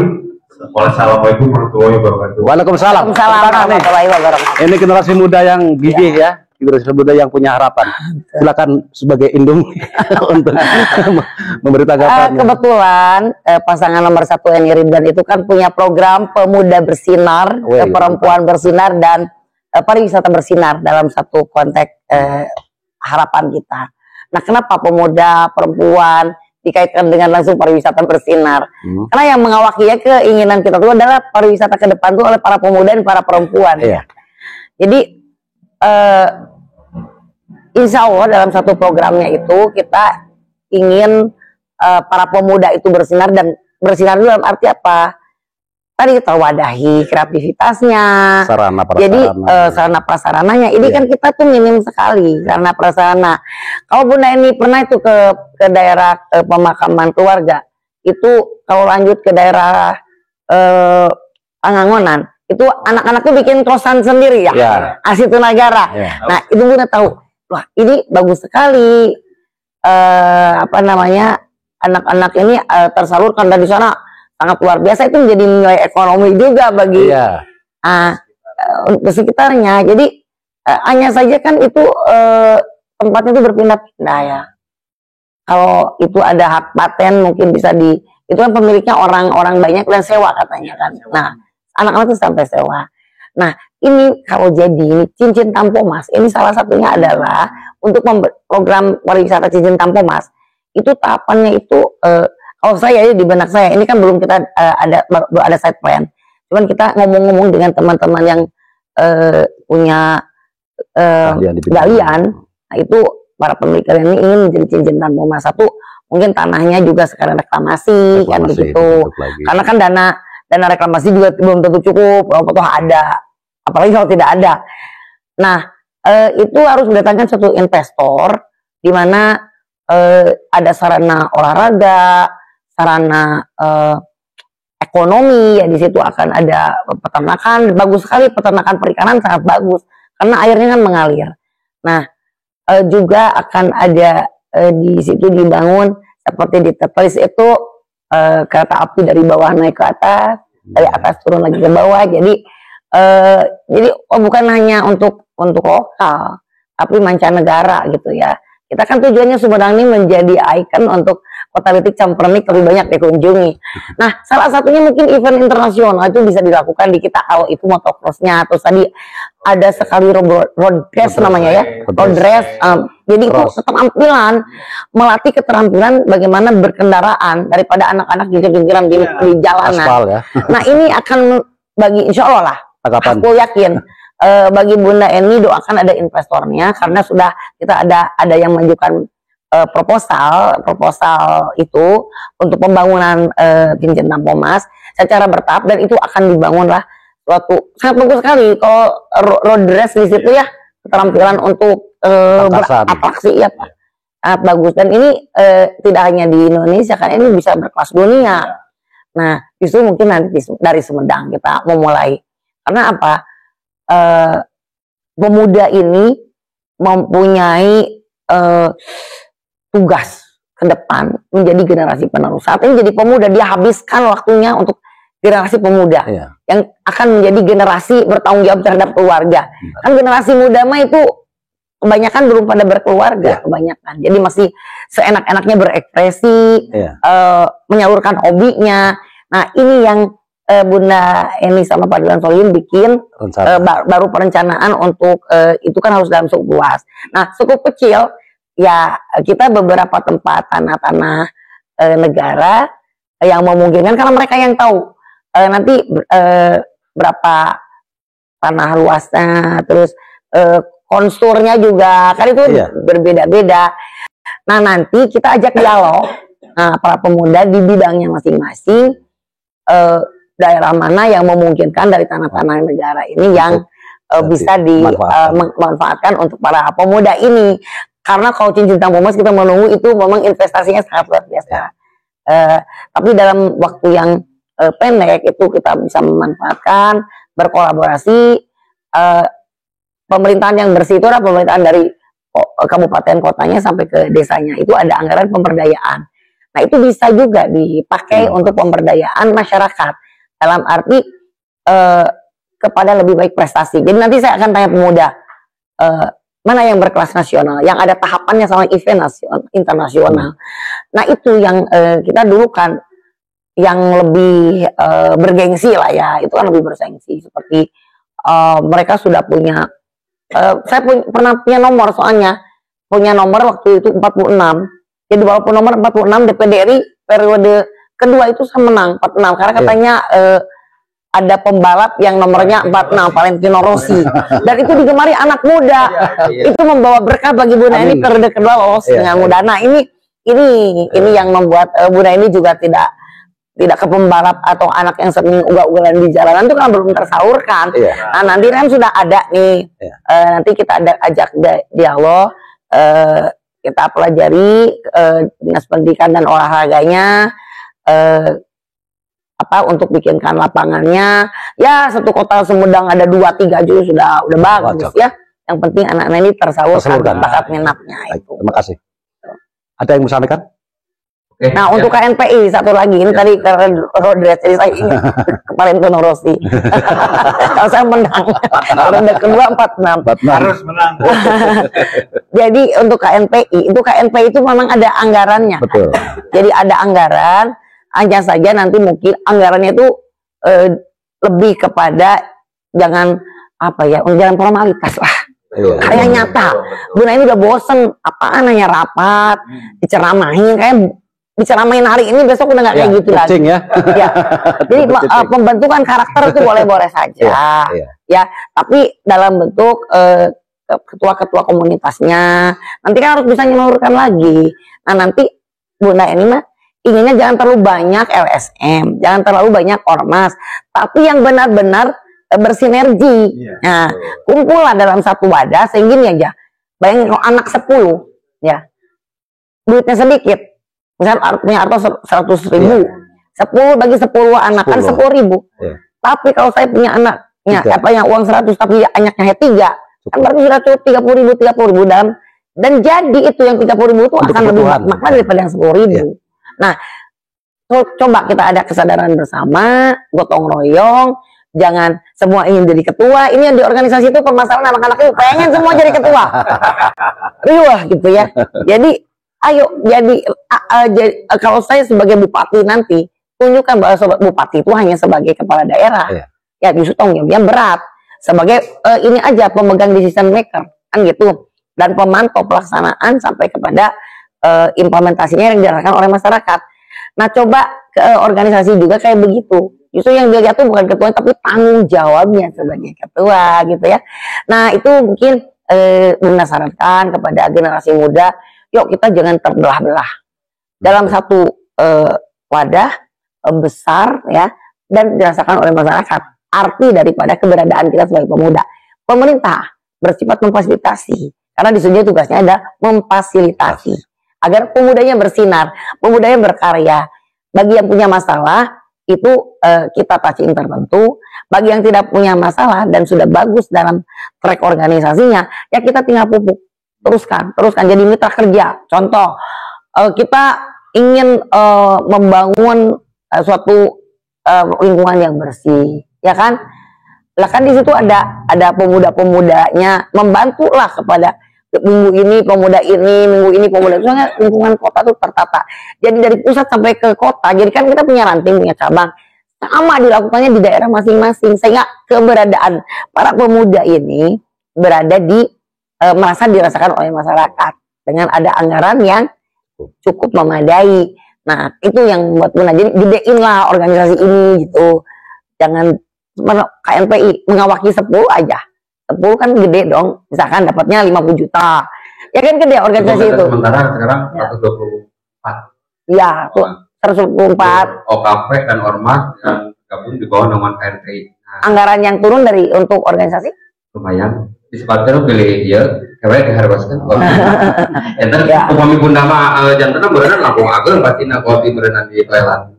Wassalamualaikum warahmatullahi wabarakatuh. Waalaikumsalam. Waalaikumsalam warahmatullahi wabarakatuh. Ini generasi muda yang gigih ya, generasi muda yang punya harapan. Silakan sebagai indung untuk memberi tanggapan. Kebetulan pasangan nomor 1 Eni Ridwan itu kan punya program pemuda bersinar, Wih, perempuan bersinar dan pariwisata bersinar dalam satu konteks harapan kita. Nah, kenapa pemuda perempuan dikaitkan dengan langsung pariwisata bersinar? Karena yang mengawaki keinginan kita itu adalah pariwisata ke depan itu oleh para pemuda dan para perempuan. Iya. Jadi insya Allah dalam satu programnya itu kita ingin para pemuda itu bersinar, dan bersinar itu dalam arti apa? Tadi kita wadahi kreativitasnya. Sarana prasarana. Jadi sarana prasarananya ini kan kita tuh minim sekali sarana prasarana. Kalau Bunda ini pernah itu ke daerah pemakaman keluarga, itu kalau lanjut ke daerah Pangangonan, itu anak-anak tuh bikin kosan sendiri ya, Ya. Asih Tunagara. Ya. Nah itu Bunda tahu, wah ini bagus sekali. Apa namanya, anak-anak ini tersalurkan dari sana sangat luar biasa, itu menjadi nilai ekonomi juga bagi Iya. untuk sekitarnya. Jadi hanya saja kan itu tempatnya itu berpindah-pindah ya. Kalau itu ada hak paten mungkin bisa itu kan pemiliknya orang-orang banyak dan sewa katanya kan. Nah, anak-anak itu sampai sewa. Nah, ini kalau jadi ini cincin Tampomas, ini salah satunya adalah untuk program pariwisata cincin Tampomas. Itu tahapannya itu kalau saya di benak saya ini kan belum kita belum ada side plan. Cuman kita ngomong-ngomong dengan teman-teman yang punya galian. Nah, itu para pemilik ini ingin menjadi cincin Tampomas. Satu, mungkin tanahnya juga sekarang reklamasi kan begitu. Karena kan dana reklamasi juga belum tentu cukup, atau ada, apalagi kalau tidak ada. Nah, itu harus mendatangkan suatu investor di mana ada sarana olahraga, sarana ekonomi, ya di situ akan ada peternakan, bagus sekali peternakan perikanan sangat bagus karena airnya kan mengalir. Nah, juga akan ada di situ dibangun seperti di Tetris itu kereta api dari bawah naik ke atas, dari atas turun lagi ke bawah. Jadi bukan hanya untuk lokal, tapi mancanegara gitu ya. Kita kan tujuannya Sumedang ini menjadi ikon untuk kota litik Campernik lebih banyak dikunjungi. Nah, salah satunya mungkin event internasional itu bisa dilakukan di kita, kalau itu motocrossnya, atau tadi ada sekali road race namanya ya, road race. Jadi itu keterampilan, melatih keterampilan bagaimana berkendaraan daripada anak-anak jungkir-jungkiran di jalanan. Aspal ya. Nah, ini akan bagi insya Allah lah, aku yakin. Bagi Bunda Eni doakan ada investornya, karena sudah kita ada yang mengajukan proposal itu untuk pembangunan cincin Tampomas secara bertahap, dan itu akan dibangunlah suatu sangat bagus sekali kalau road race di situ ya, keterampilan untuk beratraksi ya Pak, sangat bagus. Dan ini tidak hanya di Indonesia kan, ini bisa berkelas dunia. Nah, justru mungkin nanti dari Sumedang kita memulai, karena apa? Pemuda ini mempunyai tugas ke depan menjadi generasi penerus. Saat ini jadi pemuda, dia habiskan waktunya untuk generasi pemuda yang akan menjadi generasi bertanggung jawab terhadap keluarga. Kan generasi muda mah itu kebanyakan belum pada berkeluarga, kebanyakan. Jadi masih seenak-enaknya berekspresi, menyalurkan hobinya. Nah, ini yang Bunda Eni sama Pak Dewan Solihin bikin baru perencanaan untuk itu kan harus dalam suku luas. Nah, suku kecil ya kita beberapa tempat tanah-tanah negara yang memungkinkan, karena mereka yang tahu nanti berapa tanah luasnya, terus konsturnya juga kan itu berbeda-beda. Nah, nanti kita ajak dialog para pemuda di bidangnya masing-masing. daerah mana yang memungkinkan dari tanah-tanah negara ini yang bisa dimanfaatkan untuk para pemuda ini. Karena kalau cincin Tampomas kita menunggu itu memang investasinya sangat luar biasa. Tapi dalam waktu yang pendek itu kita bisa memanfaatkan, berkolaborasi. Pemerintahan yang bersih itu adalah pemerintahan dari kabupaten kotanya sampai ke desanya. Itu ada anggaran pemberdayaan. Nah itu bisa juga dipakai untuk pemberdayaan masyarakat. Dalam arti kepada lebih baik prestasi. Jadi nanti saya akan tanya pemuda. Mana yang berkelas nasional, yang ada tahapannya sama event internasional. Nah itu yang kita dulu kan yang lebih bergengsi lah ya, itu kan lebih bergengsi. Seperti mereka sudah punya, saya pernah punya nomor soalnya, punya nomor waktu itu 46. Jadi walaupun nomor 46 DPD RI periode kedua itu saya menang 46 karena katanya ada pembalap yang nomornya 46, Valentino Rossi, dan itu digemari anak muda. Itu membawa berkah bagi Bu Naini periode kedua lolos dengan mudah. Nah ini yang membuat Bu Naini juga tidak ke pembalap atau anak yang sering ugal-ugalan di jalanan itu kan belum tersalurkan. Nah nanti kan sudah ada nih, nanti kita ada ajak dialog, kita pelajari Dinas Pendidikan dan Olahraganya, untuk bikinkan lapangannya. Ya satu kota Sumedang ada 2-3 juga sudah bagus ya. Yang penting anak-anak ini tersalurkan bakat minatnya itu. Terima kasih. Ada yang mau sampaikan? Nah untuk KNPI satu lagi, ini tadi karena Rodres, jadi saya ingat kemarin Tono Rossi. Kalau saya menang ronde kedua 46 harus menang. Jadi untuk KNPI itu memang ada anggarannya. Betul. Jadi ada anggaran, hanya saja nanti mungkin anggarannya itu lebih kepada jangan formalitas lah. Kayak nyata. Bu Naini udah bosen apaan hanya rapat, diceramahin, kayak diceramahin hari ini besok udah nggak kayak gitu lagi. Ya. Jadi pembentukan karakter itu boleh-boleh saja. Ya, tapi dalam bentuk ketua-ketua komunitasnya nanti kan harus bisa menyalurkan lagi. Nah nanti Bu Naini mah inginnya jangan terlalu banyak LSM, jangan terlalu banyak ormas, tapi yang benar-benar bersinergi. Nah, kumpullah dalam satu wadah sehingga aja. Bayangin kalau anak 10, ya, duitnya sedikit. Misalnya punya harta 100.000, 10 bagi 10 anak kan 10.000. Tapi kalau saya punya anaknya, yang uang 100 tapi anaknya 3, kan berarti sudah cukup 30.000 dan jadi itu yang 30.000 itu akan lebih makna daripada yang 10.000. Nah, coba kita ada kesadaran bersama, gotong royong, jangan semua ingin jadi ketua. Ini yang di organisasi itu permasalahan anak-anak itu pengen semua jadi ketua. Riwah gitu ya. Jadi, ayo kalau saya sebagai bupati nanti, tunjukkan bahwa bupati itu hanya sebagai kepala daerah. Ya, justru tanggung jawabnya berat. Sebagai ini aja pemegang decision maker, kan gitu. Dan pemantau pelaksanaan sampai kepada implementasinya yang dirasakan oleh masyarakat. Nah coba ke organisasi juga kayak begitu. Justru yang dilihat tuh bukan ketua tapi tanggung jawabnya sebagai ketua gitu ya. Nah itu mungkin Bunda sarankan kepada generasi muda, yuk kita jangan terbelah-belah dalam satu wadah besar ya dan dirasakan oleh masyarakat. Arti daripada keberadaan kita sebagai pemuda. Pemerintah bersifat memfasilitasi karena di sini tugasnya ada memfasilitasi agar pemudanya bersinar, pemudanya berkarya. Bagi yang punya masalah, itu kita touching tertentu. Bagi yang tidak punya masalah dan sudah bagus dalam track organisasinya, ya kita tinggal pupuk. Teruskan. Jadi mitra kerja. Contoh, kita ingin membangun suatu lingkungan yang bersih, ya kan? Lah kan di situ ada pemuda-pemudanya, membantulah kepada minggu ini pemuda ini, minggu ini pemuda itu. Soalnya lingkungan kota tuh tertata. Jadi dari pusat sampai ke kota. Jadi kan kita punya ranting, punya cabang. Sama dilakukannya di daerah masing-masing. Sehingga keberadaan para pemuda ini berada di merasa dirasakan oleh masyarakat dengan ada anggaran yang cukup memadai. Nah itu yang buat guna. Jadi gedein lah organisasi ini gitu. Jangan KNPI mengawaki 10 aja. 10 kan gede dong, misalkan dapatnya 50 juta. Ya kan gede organisasi itu. Sementara sekarang 124. Ya, tuh 124. OKP dan Ormas yang gabung di bawah naungan KNPI. Nah, Anggaran yang turun dari untuk organisasi? lumayan. Disebutkan pilih ya, kayak diharuskan. Jantan Ya. upami bunda mah jantan berenang Lampung Agung pasti nak kopi berenang di Thailand.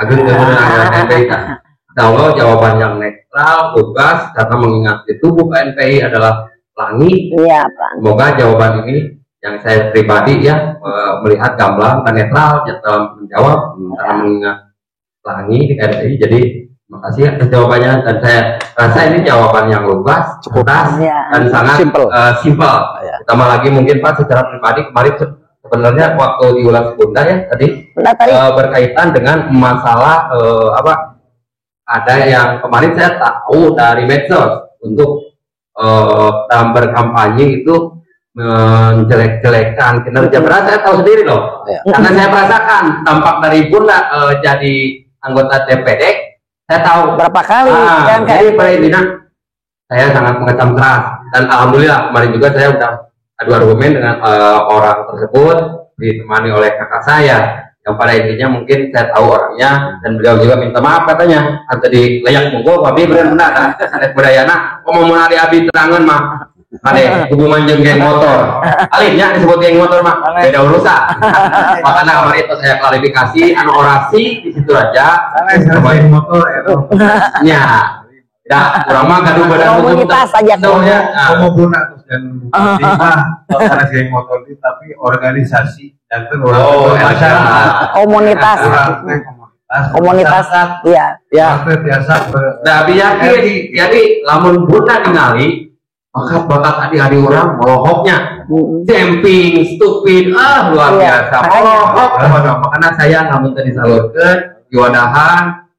Agung berenang KNPI kan. Tahu jawaban yang netral, bebas, karena mengingat itu KNPI adalah langit. Iya, Pak. Semoga jawaban ini yang saya pribadi ya melihat gamblang dan netral dalam menjawab karena mengingat langit di KNPI. Jadi makasih atas jawabannya dan saya rasa ini jawaban yang lugas, cerdas Ya. dan sangat Simple. simpel. Ya. Ditambah lagi mungkin Pak secara pribadi kemarin sebenarnya waktu diulas Bunda ya tadi Bunda tadi. berkaitan dengan masalah ada yang kemarin saya tahu dari medsos untuk dalam berkampanye itu menjelek-jelekan kinerja berat saya tahu sendiri loh. Ya. Karena saya merasakan dampak dari Bunda jadi anggota DPD. Saya tahu Berapa kali? Kan jadi pada intinya saya sangat mengecam keras dan alhamdulillah kemarin juga saya udah adu argumen dengan orang tersebut ditemani oleh kakak saya yang pada intinya mungkin saya tahu orangnya dan beliau juga minta maaf katanya atau di layak monggo tapi benar kan ada budayana mau hari abi terangan mah ada hubungan jeung geng motor alihnya disebut geng motor mah beda urusan makanya kemarin itu saya klarifikasi anu orasi di situ aja Selain motor itu ya dah kurang mah gaduh badan hukum Komunitas aja. ya mau guna terus dan lima karena selain motor itu tapi organisasi dan itu oh orang ya Komunitas. Komunitas. Iya. Ya. biasa nah biar jadi lamun Bunda ningali bakat adik-adik orang melohoknya camping stupid luar Iya, biasa makanya. melohok makanya saya namun tadi salurkeun diwadahan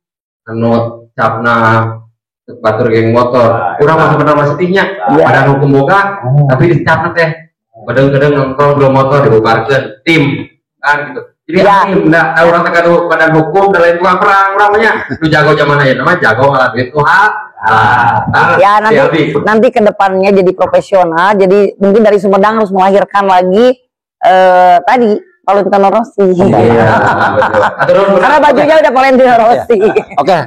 anu capna batur geng motor kurang masih benar masih tingnya Iya. badan hukum boga tapi dicapna teh kadang-kadang nongkrong dua motor dibubarkeun tim kan gitu jadi Ya. tim nah orang teh kadu badan hukum dan lain tukang perang namanya lu jago zaman aja namanya jago malah duit Tuhan Ya nanti ke depannya jadi profesional. Jadi mungkin dari Sumedang harus melahirkan lagi tadi Valentino Rossi. Iya, betul. Karena bajunya udah Valentino Rossi. Oke,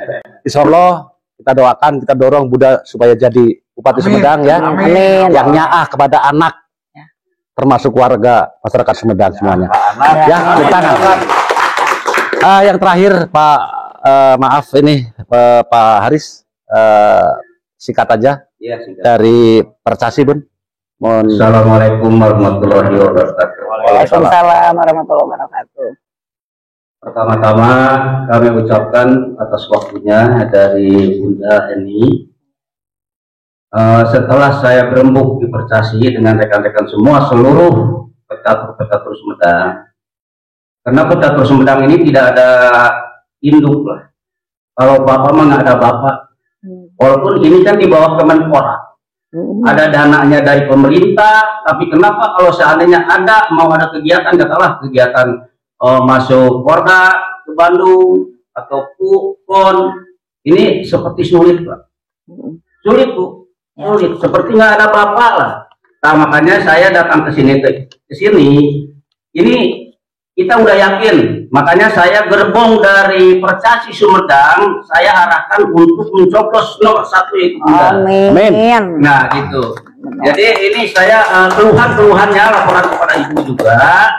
insya Allah kita doakan, kita dorong Bunda supaya jadi Bupati Sumedang ya. Amin. Yang nyaah kepada anak, termasuk warga masyarakat Sumedang semuanya. Ya, tepuk tangan. Yang terakhir Pak, maaf ini Pak Haris, singkat aja Iya, singkat. dari Percasi Bun. Mohon. Assalamualaikum warahmatullahi wabarakatuh. Waalaikumsalam warahmatullahi wabarakatuh. Pertama-tama kami ucapkan atas waktunya dari Bunda Eni. Setelah saya berembuk di Percasi dengan rekan-rekan semua seluruh pecatur Sumedang, karena pecatur Sumedang ini tidak ada induk lah. Kalau bapak mah nggak ada bapak. Walaupun ini kan di bawah Kemenpora, ada dananya dari pemerintah, tapi kenapa kalau seandainya mau ada kegiatan, katakanlah kegiatan masuk Porda ke Bandung atau PON, ini seperti sulit Pak, sulit Bu, sulit, seperti nggak ada bapak lah. Nah makanya saya datang ke sini, ini kita udah yakin, makanya saya gerbong dari Percasi Sumedang, saya arahkan untuk mencoblos nomor 1 yaitu Bunda. Amin. Nah gitu. Jadi ini saya keluhan-keluhannya laporan kepada ibu juga,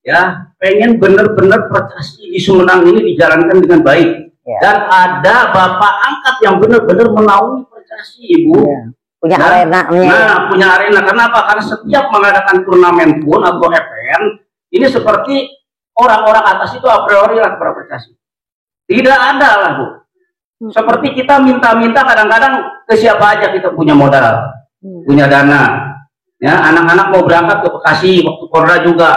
ya pengen bener-bener Percasi di Sumedang ini dijalankan dengan baik, dan ada bapak angkat yang bener-bener menaungi Percasi ibu. Punya arena. Nah punya arena. Kenapa? Karena setiap mengadakan turnamen pun atau event ini seperti orang-orang atas itu a priori lah kepada Percasi. Tidak ada lah Bu. Seperti kita minta-minta kadang-kadang ke siapa aja kita punya modal, punya dana. Ya anak-anak mau berangkat ke Bekasi waktu Porda juga.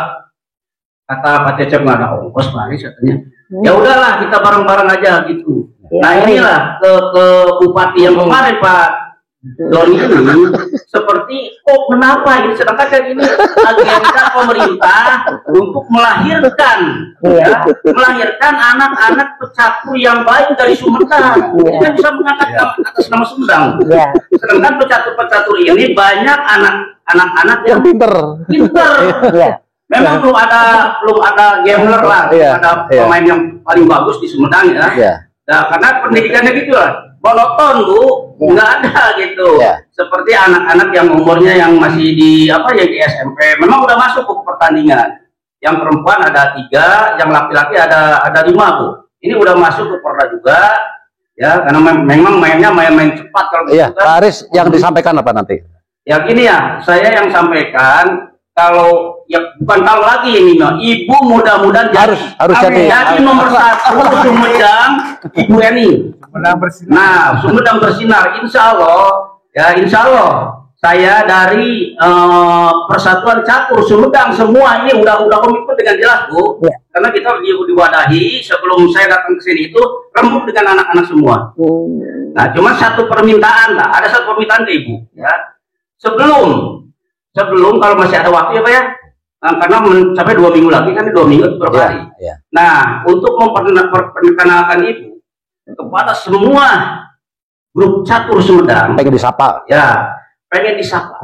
Kata Pak Cecep nggak ada ongkos Pak katanya. Ya udahlah kita bareng-bareng aja gitu. Nah inilah ke Bupati yang kemarin Pak Doni ini seperti kenapa ini sedangkan kan ini agenda pemerintah untuk melahirkan melahirkan anak-anak pecatur yang baik dari Sumedang. Kita bisa mengangkat atas nama Sumedang. Sedangkan pecatur-pecatur ini banyak anak-anak yang pinter. Memang belum ada gambler lah, Iya, ada iya. pemain yang paling bagus di Sumedang ya. Iya. Nah, karena pendidikannya gitu lah, monoton Bu, nggak ada gitu. Iya. Seperti anak-anak yang umurnya yang masih di apa ya di SMP, memang udah masuk ke pertandingan. Yang perempuan ada 3, yang laki-laki ada 5 Bu. Ini udah masuk ke Porda juga, ya karena memang mainnya main-main cepat kalau Iya, gitu kan. Pak Aris yang disampaikan apa nanti? Ya gini ya, saya yang sampaikan kalau ya bukan kalau lagi ini, Ibu mudah-mudahan Harus jadi. jadi nomor 1 Sumedang, Ibu Eni. Sumedang bersinar. Nah, Sumedang bersinar, insya Allah saya dari Persatuan Catur Sumedang semua ini udah komitmen dengan jelas Bu, karena kita diwadahi sebelum saya datang ke sini itu rembuk dengan anak-anak semua. Nah, cuma satu permintaan lah, ada satu permintaan ke Ibu ya. Sebelum kalau masih ada waktu ya Pak ya, karena sampai 2 minggu lagi kan 2 minggu berapa hari. Iya. Nah, untuk memperkenalkan Ibu kepada semua grup catur Sumedang, Pengen disapa. ya pengen disapa,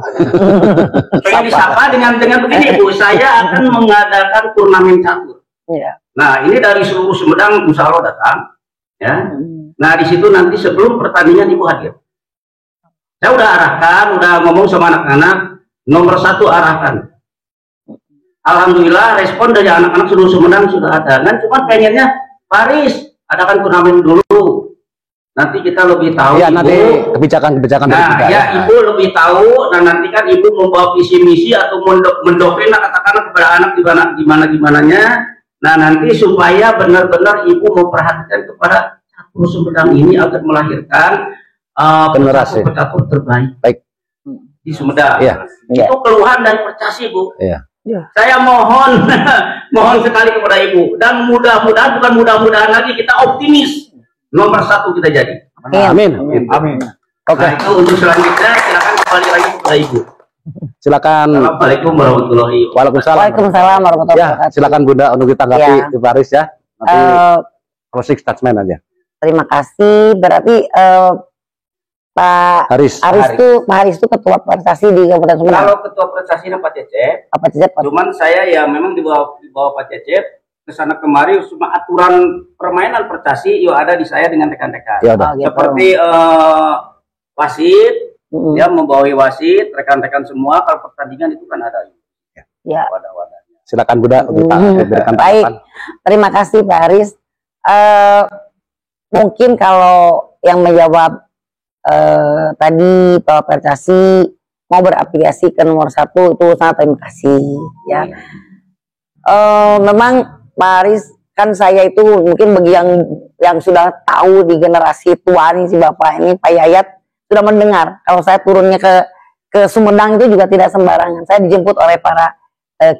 pengen disapa dengan begini Bu, saya akan mengadakan turnamen catur. Iya. Nah, ini dari seluruh Sumedang insya Allah datang, ya. Nah, di situ nanti sebelum pertandingan Ibu hadir. Saya udah arahkan, udah ngomong sama anak-anak, nomor 1 arahkan. Alhamdulillah respon dari anak-anak seluruh Sumedang sudah ada. Dan cuma pengennya Paris adakan turnamen dulu. Nanti kita lebih tahu. Iya, Ibu. nanti kebijakan-kebijakan dari Nah, kita, ya Ibu lebih tahu, dan nanti kan Ibu membawa visi misi atau mendoktrin katakanlah kepada anak gimana-gimananya. Nah, nanti supaya benar-benar Ibu memperhatikan kepada catur Sumedang ini agar melahirkan Generasi. pecatur terbaik Baik. di Sumedang. Iya. Itu keluhan dari Percasi Bu. Iya. Saya mohon mohon sekali kepada Ibu, dan mudah-mudahan bukan mudah-mudahan lagi, kita optimis nomor 1 kita jadi. Amin. Amin. Oke. Nah, itu untuk selanjutnya silakan kembali lagi kepada Ibu. Silakan. Assalamualaikum warahmatullahi wabarakatuh. Waalaikumsalam. Waalaikumsalam warahmatullahi Ya, wabarakatuh. silakan Bunda untuk ditanggapi Ya. Ibu Aris ya. Nanti Eh, closing statement aja. terima kasih. Berarti Pak Haris. Pak Haris itu ketua Persasi di Kabupaten Sumedang. Kalau ketua prestasinya Pak Cecep, Apa Cecep? cuman saya ya memang di bawah Pak Cecep ke sana kemari, cuma aturan permainan Percasi yo ada di saya dengan rekan-rekan. Ya udah. Oh, gitu. Seperti wasit, Mm-mm. ya membawahi wasit, rekan-rekan semua kalau pertandingan itu kan ada Ya. wadah-wadahnya. Silakan Bunda untuk memberikan Baik. tanggapan. Terima kasih Pak Haris. Mungkin kalau yang menjawab tadi Pak Persasi mau berafiliasi ke nomor 1 itu sangat terima kasih ya. Memang Pak Haris, kan saya itu mungkin bagi yang sudah tahu di generasi tua nih, si Bapak ini Pak Yayat sudah mendengar kalau saya turunnya ke Sumedang itu juga tidak sembarangan. Saya dijemput oleh para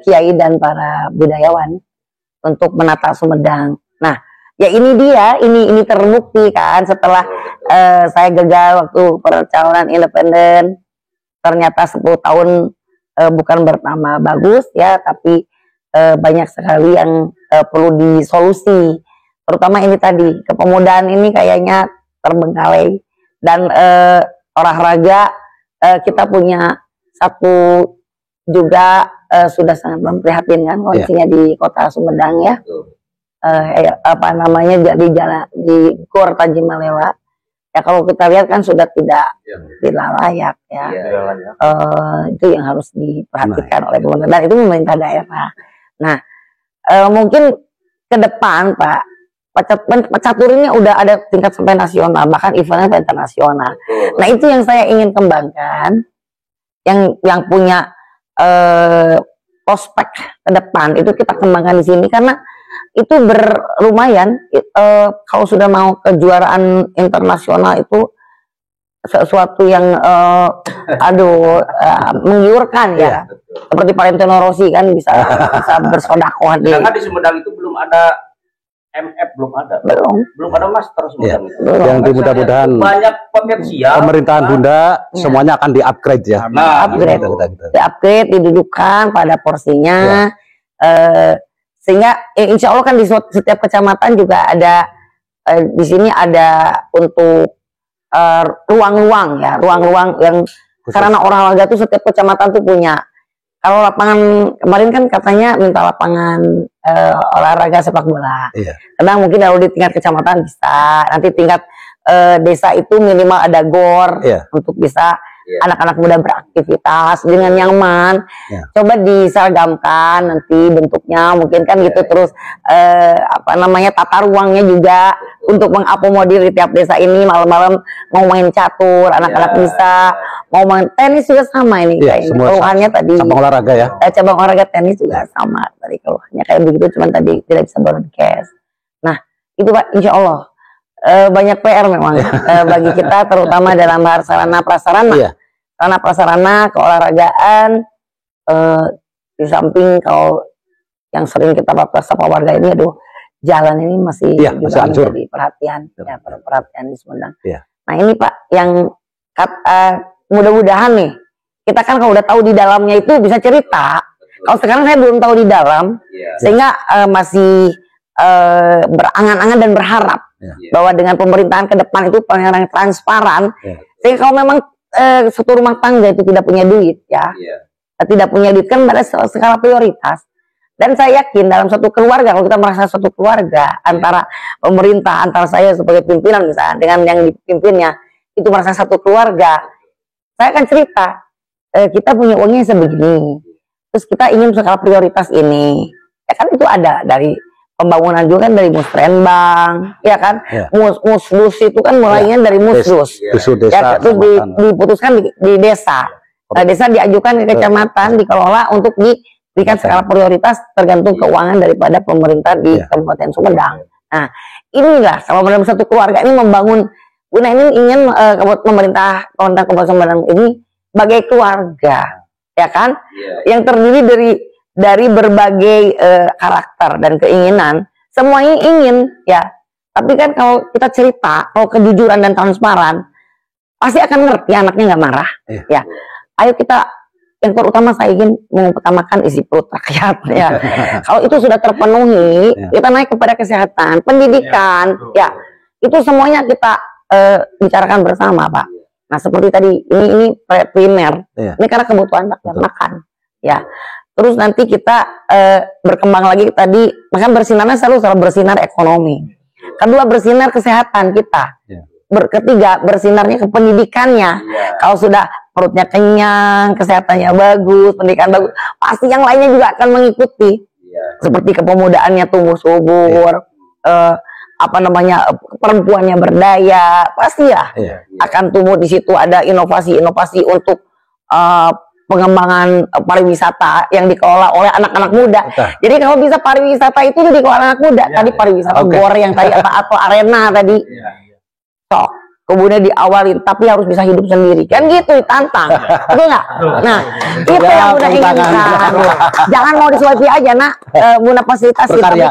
kiai dan para budayawan untuk menata Sumedang. Nah, ya ini dia, ini terbukti kan setelah saya gagal waktu pencalonan independen, ternyata 10 tahun bukan pertama bagus ya, tapi banyak sekali yang perlu disolusi, terutama ini tadi kepemudaan ini kayaknya terbengkalai, dan olahraga kita punya satu juga sudah sangat memprihatinkan kondisinya di kota Sumedang ya. Apa namanya, jadi jalan di Gor Tajimalewa ya, kalau kita lihat kan sudah tidak layak ya. Itu yang harus diperhatikan oleh pemerintah, dan itu pemerintah daerah. Nah, mungkin ke depan Pak catur ini udah ada tingkat sampai nasional, bahkan eventnya sampai internasional. Nah, itu yang saya ingin kembangkan, yang punya prospek ke depan itu kita kembangkan di sini, karena itu lumayan kalau sudah mau kejuaraan internasional itu sesuatu yang menggiurkan ya. Seperti Valentino Rossi kan bisa bersodakoh di. Karena di Sumedang itu belum ada MF, belum ada master Sumedang itu. Yang mudah-mudahan banyak potensial. Pemerintahan Bunda semuanya akan di-upgrade ya. Di-upgrade, didudukan pada porsinya. Sehingga insya Allah kan di setiap kecamatan juga ada di sini ada untuk ruang-ruang ya, ruang-ruang yang khusus. Karena olahraga tuh setiap kecamatan tuh punya Kalau lapangan kemarin kan katanya minta lapangan olahraga sepak bola. Iya. Karena mungkin kalau di tingkat kecamatan bisa, nanti tingkat desa itu minimal ada gor untuk bisa anak-anak muda beraktivitas dengan nyaman. Coba diseragamkan nanti bentuknya, mungkin kan gitu. Terus apa namanya, tata ruangnya juga untuk mengakomodir di tiap desa ini. Malam-malam mau main catur, anak-anak bisa, mau main tenis juga sama ini. Keluhannya tadi cabang olahraga ya. Cabang olahraga tenis juga sama tadi keluhannya kayak begitu, cuman tadi tidak bisa broadcast. Nah itu Pak, insya Allah banyak PR memang bagi kita, terutama dalam hal sarana prasarana. Sarana prasarana keolahragaan, di samping kalau yang sering kita sapa warga ini, aduh jalan ini masih juga menjadi perhatian, perhatian di Sumedang. Nah ini Pak, yang mudah-mudahan nih, kita kan kalau udah tahu di dalamnya itu bisa cerita. Kalau sekarang saya belum tahu di dalam, sehingga masih berangan-angan dan berharap bahwa dengan pemerintahan ke depan itu yang transparan. Sehingga kalau memang satu rumah tangga itu tidak punya duit tidak punya duit kan pada skala prioritas. Dan saya yakin dalam satu keluarga, kalau kita merasa satu keluarga antara pemerintah, antara saya sebagai pimpinan misalnya dengan yang dipimpinnya itu merasa satu keluarga, saya akan cerita kita punya uangnya sebegini, terus kita ingin skala prioritas ini, ya kan itu ada dari pembangunan juga kan, dari musrenbang, ya kan, musdus itu kan mulainya dari musdus, ya, terus diputuskan di desa, desa diajukan ke kecamatan, dikelola untuk diberikan skala prioritas tergantung keuangan daripada pemerintah di Kabupaten Sumedang. Nah inilah kalau dalam satu keluarga ini membangun, Bunda ini ingin pemerintah Kabupaten Sumedang ini sebagai keluarga, ya kan, yang terdiri dari berbagai karakter dan keinginan, semuanya ingin ya. Tapi kan kalau kita cerita, kalau kejujuran dan transparan, pasti akan ngerti anaknya nggak marah. Ya, ayo kita, yang terutama saya ingin mengutamakan isi perut rakyat. Ya, kalau itu sudah terpenuhi, kita naik kepada kesehatan, pendidikan, ya, itu semuanya kita bicarakan bersama, Pak. Nah seperti tadi, ini primer, ini karena kebutuhan rakyat makan, ya. Terus nanti kita berkembang lagi tadi, maka bersinarnya selalu bersinar ekonomi. Kedua bersinar kesehatan kita. Ketiga bersinarnya ke pendidikannya. Kalau sudah perutnya kenyang, kesehatannya bagus, pendidikan bagus, pasti yang lainnya juga akan mengikuti. Seperti kepemudaannya tumbuh subur, apa namanya, perempuannya berdaya, pasti ya akan tumbuh di situ. Ada inovasi-inovasi untuk pengembangan pariwisata yang dikelola oleh anak-anak muda. Jadi kalau bisa pariwisata itu dikelola anak muda. Tadi pariwisata gor yang tadi atau arena tadi. Sok, kemudian diawalin, tapi harus bisa hidup sendiri. Kan gitu ditantang. Betul nggak? Nah, itu yang Bunda inginkan. Jangan mau disuapi aja, Nak. Bunda fasilitasi, tapi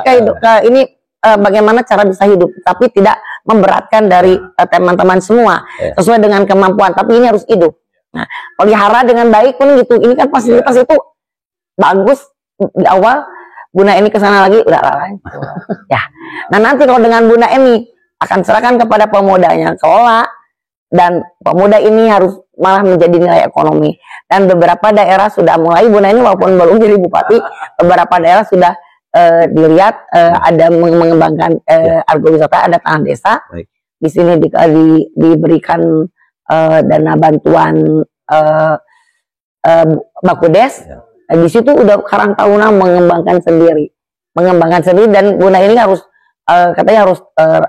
ini bagaimana cara bisa hidup, tapi tidak memberatkan dari teman-teman semua, sesuai dengan kemampuan. Tapi ini harus hidup. Nah, pelihara dengan baik pun gitu. Ini kan fasilitas itu bagus di awal. Bunda ini kesana lagi udah lalai. Ya. Nah nanti kalau dengan Bunda ini akan serahkan kepada pemudanya kelola, dan pemuda ini harus malah menjadi nilai ekonomi. Dan beberapa daerah sudah mulai, Bunda ini walaupun belum jadi bupati, beberapa daerah sudah dilihat ada mengembangkan agrowisata, ada tanah desa. Di sini diberikan dana bantuan Bakudes. Di situ udah Karang Taruna mengembangkan sendiri, dan Bunda ini harus katanya harus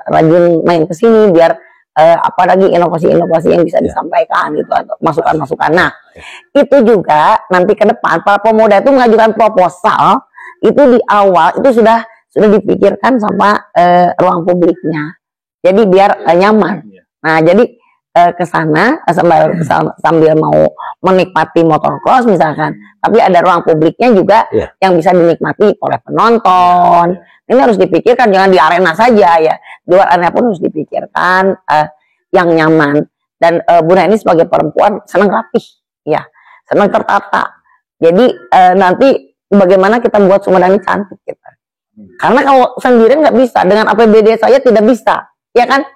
rajin main ke sini biar apalagi inovasi-inovasi yang bisa disampaikan gitu, atau masukan-masukan. Nah, itu juga nanti ke depan para pemuda itu mengajukan proposal itu di awal itu sudah dipikirkan sama ruang publiknya. Jadi biar nyaman. Nah, jadi ke sana sambil mau menikmati motocross misalkan, tapi ada ruang publiknya juga yang bisa dinikmati oleh penonton. Ini harus dipikirkan, jangan di arena saja ya, di luar arena pun harus dipikirkan yang nyaman. Dan Bunda ini sebagai perempuan senang rapih, ya, senang tertata. Jadi nanti bagaimana kita buat Sumedang ini cantik kita. Karena kalau sendiri nggak bisa, dengan APBD saya tidak bisa, ya kan?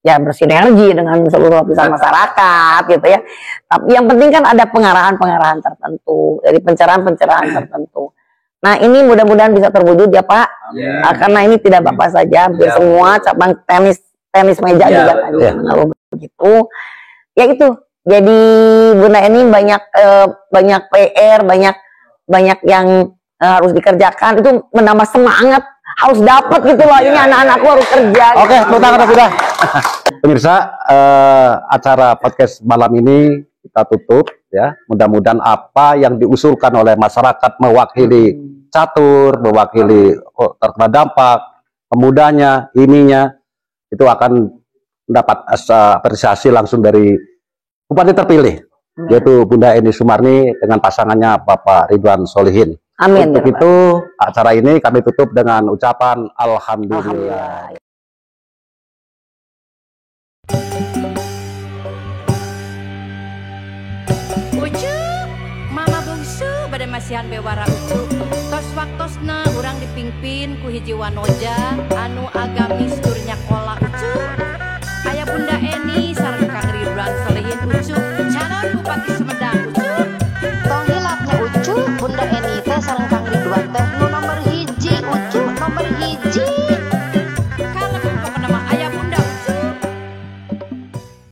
ya bersinergi dengan seluruh lapisan masyarakat gitu ya. Tapi yang penting kan ada pengarahan-pengarahan tertentu, dari pencerahan-pencerahan tertentu. Nah ini mudah-mudahan bisa terwujud ya Pak, karena ini tidak Bapak saja, semua cabang tenis meja juga tadi begitu. Ya itu, jadi Bunda ini banyak PR, banyak yang harus dikerjakan, itu menambah semangat, harus dapat gitu loh, ini anak-anakku harus kerja. Oke, tepuk tangan sudah. Pemirsa, acara podcast malam ini kita tutup ya. Mudah-mudahan apa yang diusulkan oleh masyarakat mewakili catur, mewakili terkena dampak, pemudanya, ininya itu akan mendapat apresiasi langsung dari Bupati terpilih, yaitu Bunda Eni Sumarni dengan pasangannya Bapak Ridwan Solihin. Amin. Untuk itu acara ini kami tutup dengan ucapan Alhamdulillah. Mama bungsu pada masihan bewara ucuk. Tos waktosna urang dipingpin ku hiji wanoja anu agamis turnya kolak